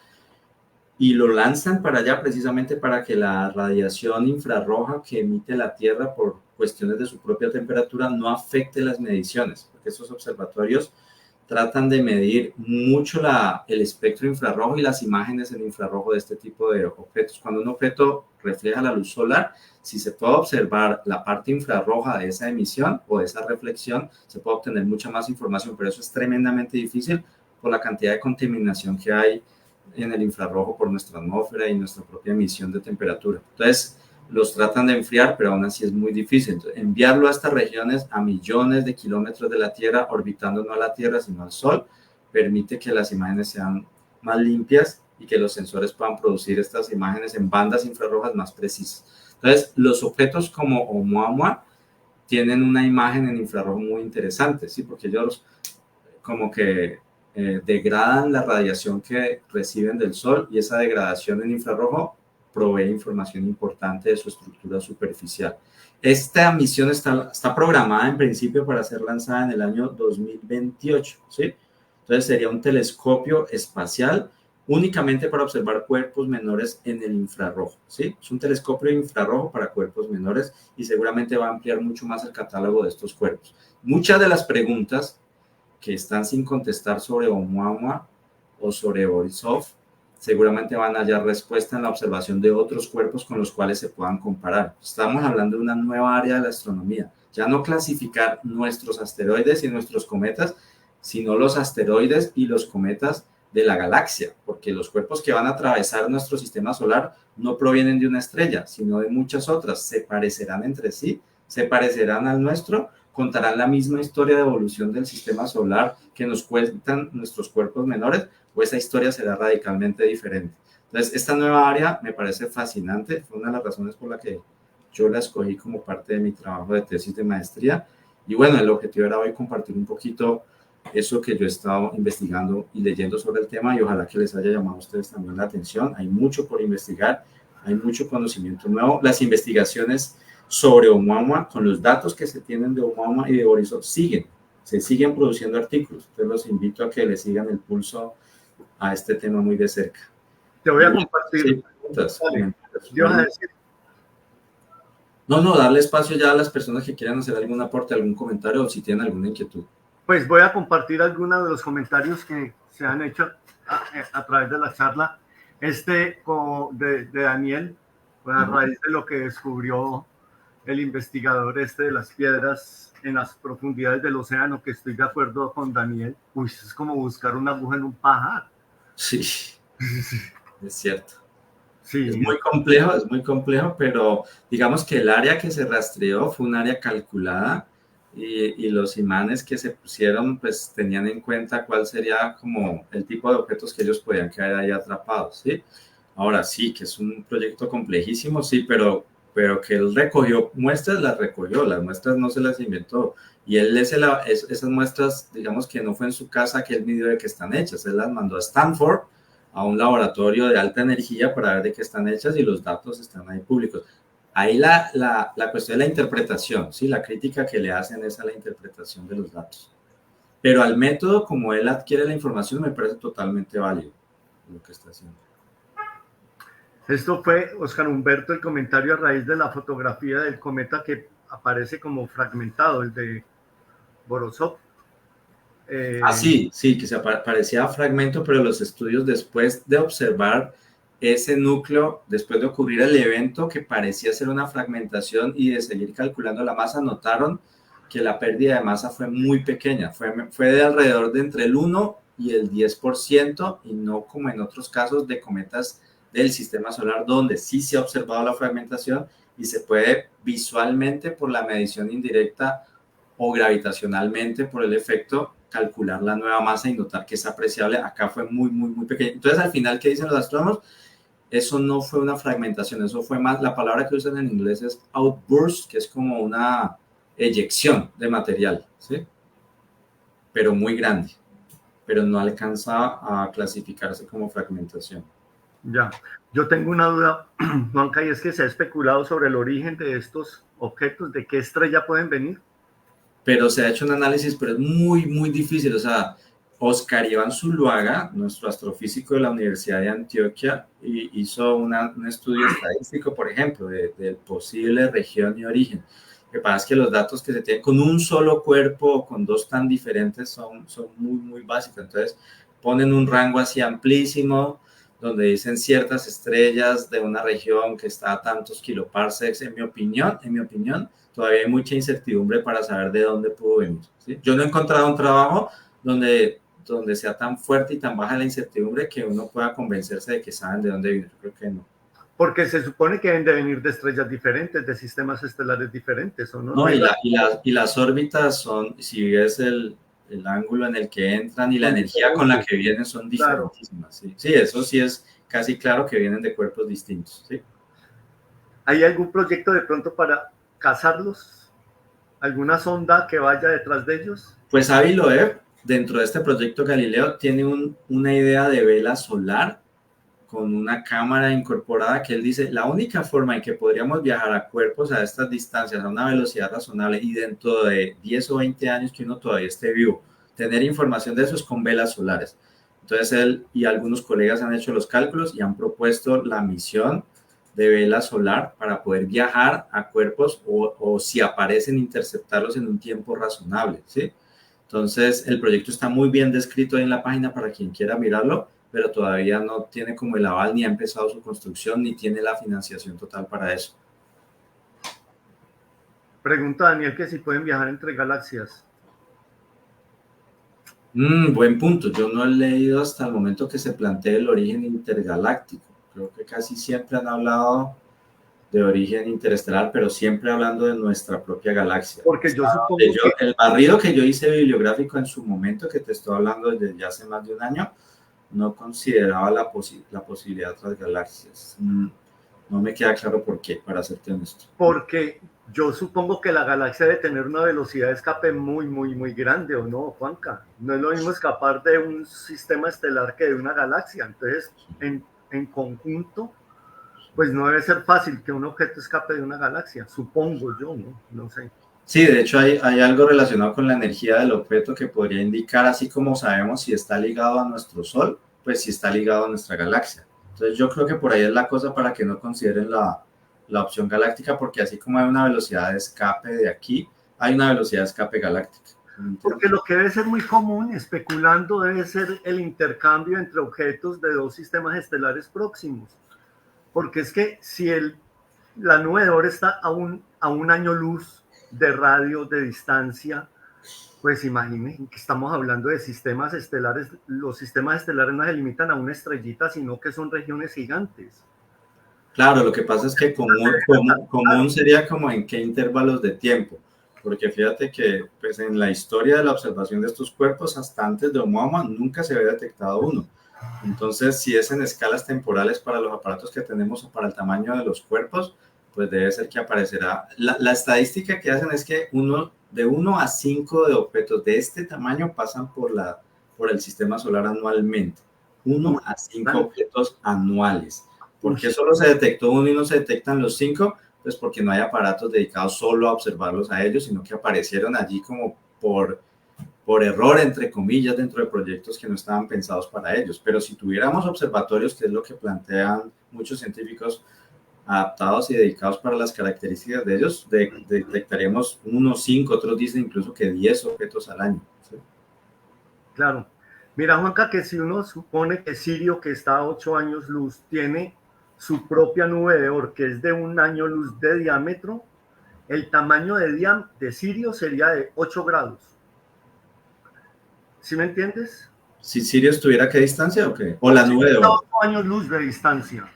y lo lanzan para allá precisamente para que la radiación infrarroja que emite la Tierra por cuestiones de su propia temperatura no afecte las mediciones, porque esos observatorios tratan de medir mucho el espectro infrarrojo y las imágenes en infrarrojo de este tipo de objetos. Cuando un objeto refleja la luz solar, si se puede observar la parte infrarroja de esa emisión o de esa reflexión, se puede obtener mucha más información, pero eso es tremendamente difícil por la cantidad de contaminación que hay en el infrarrojo por nuestra atmósfera y nuestra propia emisión de temperatura. Entonces, los tratan de enfriar, pero aún así es muy difícil. Entonces, enviarlo a estas regiones a millones de kilómetros de la Tierra, orbitando no a la Tierra, sino al Sol, permite que las imágenes sean más limpias y que los sensores puedan producir estas imágenes en bandas infrarrojas más precisas. Entonces, los objetos como Oumuamua tienen una imagen en infrarrojo muy interesante, ¿sí? Porque ellos como que degradan la radiación que reciben del Sol y esa degradación en infrarrojo provee información importante de su estructura superficial. Esta misión está programada en principio para ser lanzada en el año 2028, ¿sí? Entonces sería un telescopio espacial únicamente para observar cuerpos menores en el infrarrojo, ¿sí? Es un telescopio infrarrojo para cuerpos menores y seguramente va a ampliar mucho más el catálogo de estos cuerpos. Muchas de las preguntas que están sin contestar sobre Oumuamua o sobre Borisov, seguramente van a hallar respuesta en la observación de otros cuerpos con los cuales se puedan comparar. Estamos hablando de una nueva área de la astronomía, ya no clasificar nuestros asteroides y nuestros cometas, sino los asteroides y los cometas de la galaxia, porque los cuerpos que van a atravesar nuestro sistema solar no provienen de una estrella, sino de muchas otras, se parecerán entre sí, se parecerán al nuestro, contarán la misma historia de evolución del sistema solar que nos cuentan nuestros cuerpos menores, o esa historia será radicalmente diferente. Entonces, esta nueva área me parece fascinante, fue una de las razones por la que yo la escogí como parte de mi trabajo de tesis de maestría, y bueno, el objetivo era hoy compartir un poquito eso que yo he estado investigando y leyendo sobre el tema, y ojalá que les haya llamado a ustedes también la atención. Hay mucho por investigar, hay mucho conocimiento nuevo. Las investigaciones sobre Oumuamua, con los datos que se tienen de Oumuamua y de Borisov, se siguen produciendo artículos. Entonces los invito a que le sigan el pulso a este tema muy de cerca. Te voy a compartir. Sí, preguntas, no, darle espacio ya a las personas que quieran hacer algún aporte, algún comentario o si tienen alguna inquietud. Pues voy a compartir algunos de los comentarios que se han hecho a través de la charla. De Daniel, a raíz de lo que descubrió el investigador de las piedras en las profundidades del océano, que estoy de acuerdo con Daniel. Uy, es como buscar una aguja en un pajar. Sí, es cierto. Sí. Es muy complejo, pero digamos que el área que se rastreó fue un área calculada y los imanes que se pusieron pues tenían en cuenta cuál sería como el tipo de objetos que ellos podían quedar ahí atrapados, ¿sí? Ahora sí, que es un proyecto complejísimo, sí, pero que él recogió muestras, las muestras no se las inventó. Y él esas muestras, digamos que no fue en su casa que él midió de qué están hechas, él las mandó a Stanford, a un laboratorio de alta energía para ver de qué están hechas y los datos están ahí públicos. Ahí la cuestión de la interpretación, ¿sí? La crítica que le hacen es a la interpretación de los datos. Pero al método como él adquiere la información me parece totalmente válido lo que está haciendo. Esto fue, Oscar Humberto, el comentario a raíz de la fotografía del cometa que aparece como fragmentado, el de Borisov. Sí, que se parecía fragmento, pero los estudios después de observar ese núcleo, después de ocurrir el evento que parecía ser una fragmentación y de seguir calculando la masa, notaron que la pérdida de masa fue muy pequeña, fue de alrededor de entre el 1 y el 10%, y no como en otros casos de cometas del sistema solar, donde sí se ha observado la fragmentación y se puede visualmente por la medición indirecta o gravitacionalmente por el efecto calcular la nueva masa y notar que es apreciable. Acá fue muy pequeño. Entonces, al final, ¿qué dicen los astrónomos? eso no fue una fragmentación, eso fue más, la palabra que usan en inglés es outburst, que es como una eyección de material, ¿sí? Pero muy grande, pero no alcanza a clasificarse como fragmentación. Ya, yo tengo una duda, Juanca, y es que se ha especulado sobre el origen de estos objetos, de qué estrella pueden venir. Pero se ha hecho un análisis, pero es muy, muy difícil. O sea, Oscar Iván Zuluaga, nuestro astrofísico de la Universidad de Antioquia, hizo un estudio estadístico, por ejemplo, de posible región y origen. Lo que pasa es que los datos que se tienen con un solo cuerpo o con dos tan diferentes son muy, muy básicos. Entonces, ponen un rango así amplísimo, donde dicen ciertas estrellas de una región que está a tantos kiloparsecs. En mi opinión, todavía hay mucha incertidumbre para saber de dónde pudo venir, ¿sí? Yo no he encontrado un trabajo donde sea tan fuerte y tan baja la incertidumbre que uno pueda convencerse de que saben de dónde viene. Yo creo que no. Porque se supone que deben de venir de estrellas diferentes, de sistemas estelares diferentes, ¿o no? No, y las órbitas son, si ves el ángulo en el que entran y la energía con la que vienen son diferentísimas. Claro. ¿Sí? Sí, eso sí es casi claro que vienen de cuerpos distintos. ¿Sí? ¿Hay algún proyecto de pronto para cazarlos? ¿Alguna sonda que vaya detrás de ellos? Pues Avi Loeb, dentro de este proyecto Galileo, tiene una idea de vela solar con una cámara incorporada que él dice, la única forma en que podríamos viajar a cuerpos a estas distancias a una velocidad razonable y dentro de 10 o 20 años que uno todavía esté vivo, tener información de eso es con velas solares. Entonces él y algunos colegas han hecho los cálculos y han propuesto la misión de vela solar para poder viajar a cuerpos o si aparecen interceptarlos en un tiempo razonable, ¿sí? Entonces el proyecto está muy bien descrito ahí en la página para quien quiera mirarlo, pero todavía no tiene como el aval, ni ha empezado su construcción, ni tiene la financiación total para eso. Pregunta Daniel que si pueden viajar entre galaxias. Buen punto. Yo no he leído hasta el momento que se plantee el origen intergaláctico. Creo que casi siempre han hablado de origen interestelar, pero siempre hablando de nuestra propia galaxia. Porque yo supongo que... El barrido que yo hice bibliográfico en su momento, que te estoy hablando desde ya hace más de un año, no consideraba la posibilidad de otras galaxias. No me queda claro por qué, para serte honesto. Porque yo supongo que la galaxia debe tener una velocidad de escape muy, muy, muy grande, ¿o no, Juanca? No es lo mismo escapar de un sistema estelar que de una galaxia. Entonces, en conjunto, pues no debe ser fácil que un objeto escape de una galaxia, supongo yo, ¿no? No sé. Sí, de hecho hay algo relacionado con la energía del objeto que podría indicar, así como sabemos si está ligado a nuestro Sol, pues si está ligado a nuestra galaxia. Entonces yo creo que por ahí es la cosa para que no consideren la opción galáctica, porque así como hay una velocidad de escape de aquí, hay una velocidad de escape galáctica. Porque lo que debe ser muy común, especulando, debe ser el intercambio entre objetos de dos sistemas estelares próximos. Porque es que si la nube de Oort está a un año luz de radio de distancia, pues imaginen que estamos hablando de sistemas estelares. Los sistemas estelares no se limitan a una estrellita, sino que son regiones gigantes. Claro, lo que pasa es que común sería como en qué intervalos de tiempo, porque fíjate que pues en la historia de la observación de estos cuerpos, hasta antes de Oumuamua, nunca se había detectado uno. Entonces, si es en escalas temporales para los aparatos que tenemos o para el tamaño de los cuerpos, pues debe ser que aparecerá. La estadística que hacen es que de 1 a 5 de objetos de este tamaño pasan por el sistema solar anualmente. 1 a 5 objetos anuales. ¿Por qué solo se detectó uno y no se detectan los 5? Pues porque no hay aparatos dedicados solo a observarlos a ellos, sino que aparecieron allí como por error, entre comillas, dentro de proyectos que no estaban pensados para ellos. Pero si tuviéramos observatorios, que es lo que plantean muchos científicos adaptados y dedicados para las características de ellos, detectaríamos 1, 5, otros dicen incluso que 10 objetos al año. ¿Sí? Claro. Mira, Juanca, que si uno supone que Sirio, que está a 8 años luz, tiene su propia nube de Oort, que es de 1 año luz de diámetro, el tamaño de Sirio sería de 8 grados. ¿Sí me entiendes? Si Sirio estuviera a qué distancia o qué? O la nube de Oort. 8 años luz de distancia.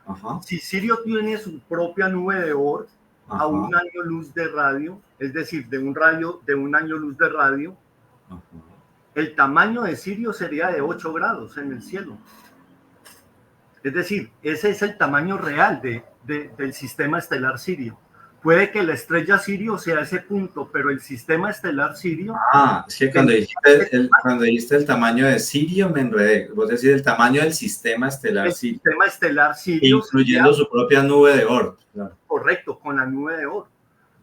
Ajá. Si Sirio tiene su propia nube de Oort a 1 año luz de radio, es decir, de un año luz de radio, ajá, el tamaño de Sirio sería de 8 grados en el cielo. Es decir, ese es el tamaño real del sistema estelar Sirio. Puede que la estrella Sirio sea ese punto, pero el sistema estelar Sirio... Es que cuando dijiste el tamaño de Sirio me enredé. Vos decís el tamaño del sistema estelar Sirio. El sistema estelar Sirio... Incluyendo su propia nube de Oort. Claro. Correcto, con la nube de Oort.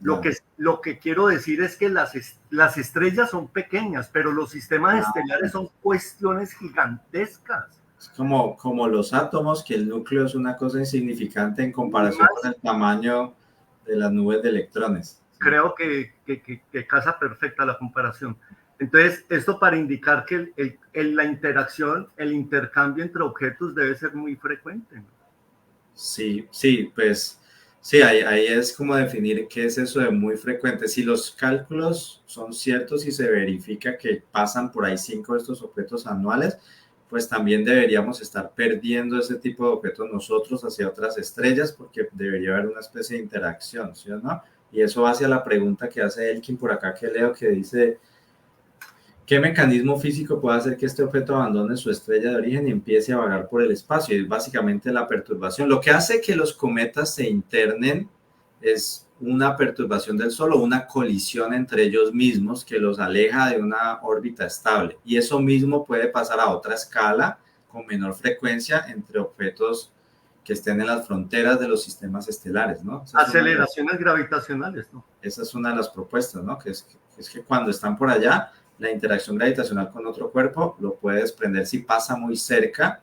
Lo que quiero decir es que las estrellas son pequeñas, pero los sistemas estelares son cuestiones gigantescas. Es como los átomos, que el núcleo es una cosa insignificante en comparación con el tamaño de las nubes de electrones. Creo que casa perfecta la comparación. Entonces, esto para indicar que la interacción, el intercambio entre objetos debe ser muy frecuente, ¿no? Sí, pues sí, ahí es como definir qué es eso de muy frecuente. Si los cálculos son ciertos y se verifica que pasan por ahí 5 de estos objetos anuales, pues también deberíamos estar perdiendo ese tipo de objetos nosotros hacia otras estrellas, porque debería haber una especie de interacción, ¿sí o no? Y eso va hacia la pregunta que hace Elkin por acá, que leo, que dice: ¿qué mecanismo físico puede hacer que este objeto abandone su estrella de origen y empiece a vagar por el espacio? Y es básicamente la perturbación. Lo que hace que los cometas se internen es una perturbación del Sol o una colisión entre ellos mismos que los aleja de una órbita estable. Y eso mismo puede pasar a otra escala con menor frecuencia entre objetos que estén en las fronteras de los sistemas estelares, ¿no? Aceleraciones gravitacionales, ¿no? Esa es una de las propuestas, ¿no? Que es que cuando están por allá, la interacción gravitacional con otro cuerpo lo puede desprender si pasa muy cerca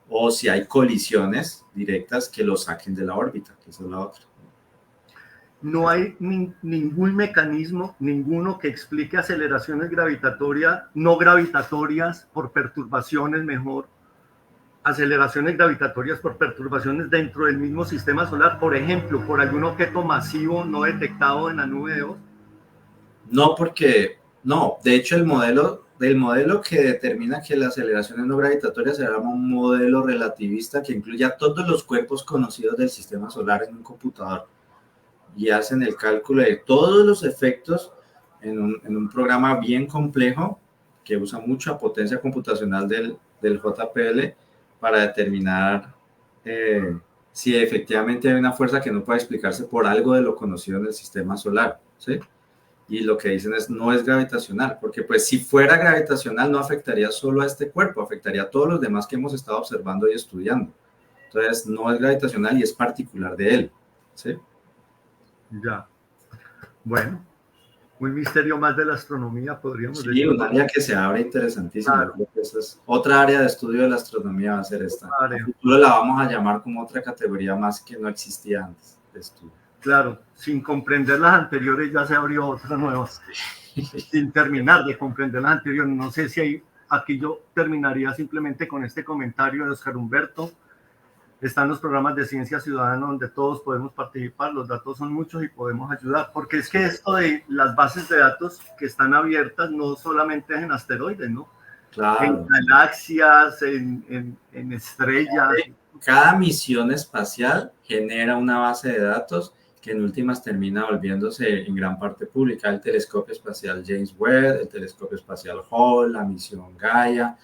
o si hay colisiones directas que lo saquen de la órbita, que esa es la otra. No hay ningún mecanismo, ninguno que explique aceleraciones gravitatorias, no gravitatorias por perturbaciones, mejor, aceleraciones gravitatorias por perturbaciones dentro del mismo sistema solar, por ejemplo, por algún objeto masivo no detectado en la nube de Oort. No, de hecho el modelo que determina que la aceleración es no gravitatoria se llama un modelo relativista que incluye a todos los cuerpos conocidos del sistema solar en un computador y hacen el cálculo de todos los efectos en un programa bien complejo que usa mucha potencia computacional del JPL para determinar si efectivamente hay una fuerza que no puede explicarse por algo de lo conocido en el sistema solar, ¿sí? Y lo que dicen es no es gravitacional, porque pues si fuera gravitacional no afectaría solo a este cuerpo, afectaría a todos los demás que hemos estado observando y estudiando. Entonces no es gravitacional y es particular de él, ¿sí? Ya. Bueno, un misterio más de la astronomía, podríamos decir. Sí, un área que se abre interesantísima. Claro. Esa es otra área de estudio de la astronomía, va a ser esta. En el futuro la vamos a llamar como otra categoría más que no existía antes de estudio. Claro, sin comprender las anteriores ya se abrió otra nueva. Sin terminar de comprender las anteriores. No sé si aquí yo terminaría simplemente con este comentario de Oscar Humberto. Están los programas de ciencia ciudadana donde todos podemos participar, los datos son muchos y podemos ayudar, porque es que esto de las bases de datos que están abiertas no solamente es en asteroides, ¿no? Claro. En galaxias, en estrellas. Cada misión espacial genera una base de datos que en últimas termina volviéndose en gran parte pública. El telescopio espacial James Webb, el telescopio espacial Hubble, la misión Gaia.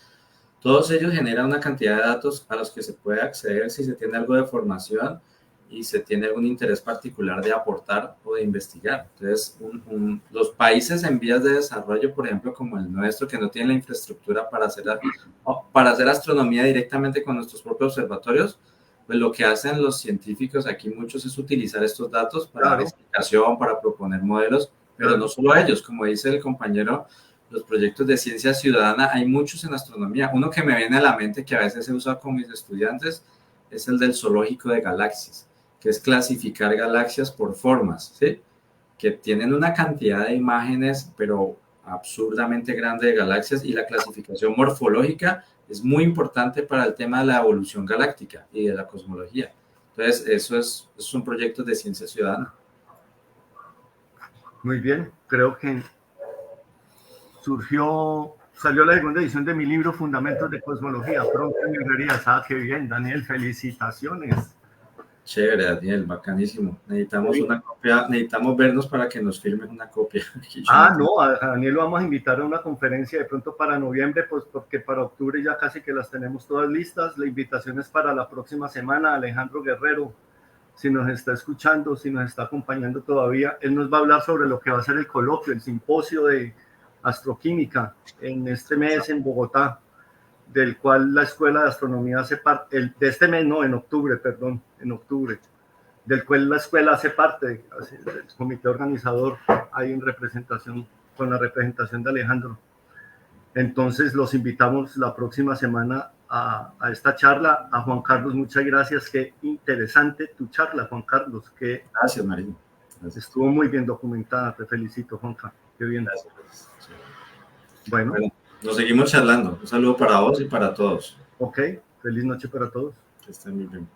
Todos ellos generan una cantidad de datos a los que se puede acceder si se tiene algo de formación y se tiene algún interés particular de aportar o de investigar. Entonces, los países en vías de desarrollo, por ejemplo, como el nuestro, que no tienen la infraestructura para hacer astronomía directamente con nuestros propios observatorios, pues lo que hacen los científicos aquí muchos es utilizar estos datos para investigación, para proponer modelos, pero no solo ellos, como dice el compañero, los proyectos de ciencia ciudadana, hay muchos en astronomía. Uno que me viene a la mente que a veces he usado con mis estudiantes es el del zoológico de galaxias, que es clasificar galaxias por formas, ¿sí? Que tienen una cantidad de imágenes, pero absurdamente grande de galaxias, y la clasificación morfológica es muy importante para el tema de la evolución galáctica y de la cosmología. Entonces, esos son proyectos de ciencia ciudadana. Muy bien, creo que salió la segunda edición de mi libro Fundamentos de Cosmología, pronto en librerías. Ah, qué bien, Daniel, felicitaciones. Chévere, Daniel, bacanísimo. Necesitamos una copia, necesitamos vernos para que nos firmes una copia. No, a Daniel lo vamos a invitar a una conferencia de pronto para noviembre, pues porque para octubre ya casi que las tenemos todas listas. La invitación es para la próxima semana. Alejandro Guerrero, si nos está escuchando, si nos está acompañando todavía, él nos va a hablar sobre lo que va a ser el coloquio, el simposio de astroquímica en este mes en Bogotá, del cual la Escuela de Astronomía hace parte, de este mes, no, en octubre, perdón, en octubre, del cual la escuela hace parte, del comité organizador, hay en representación, con la representación de Alejandro. Entonces los invitamos la próxima semana a esta charla. A Juan Carlos, muchas gracias, qué interesante tu charla, Juan Carlos, que gracias, Marín. Gracias. Estuvo muy bien documentada, te felicito, Juanca, qué bien. Gracias. Bueno, nos seguimos charlando. Un saludo para vos y para todos. Ok, feliz noche para todos. Que estén muy bien.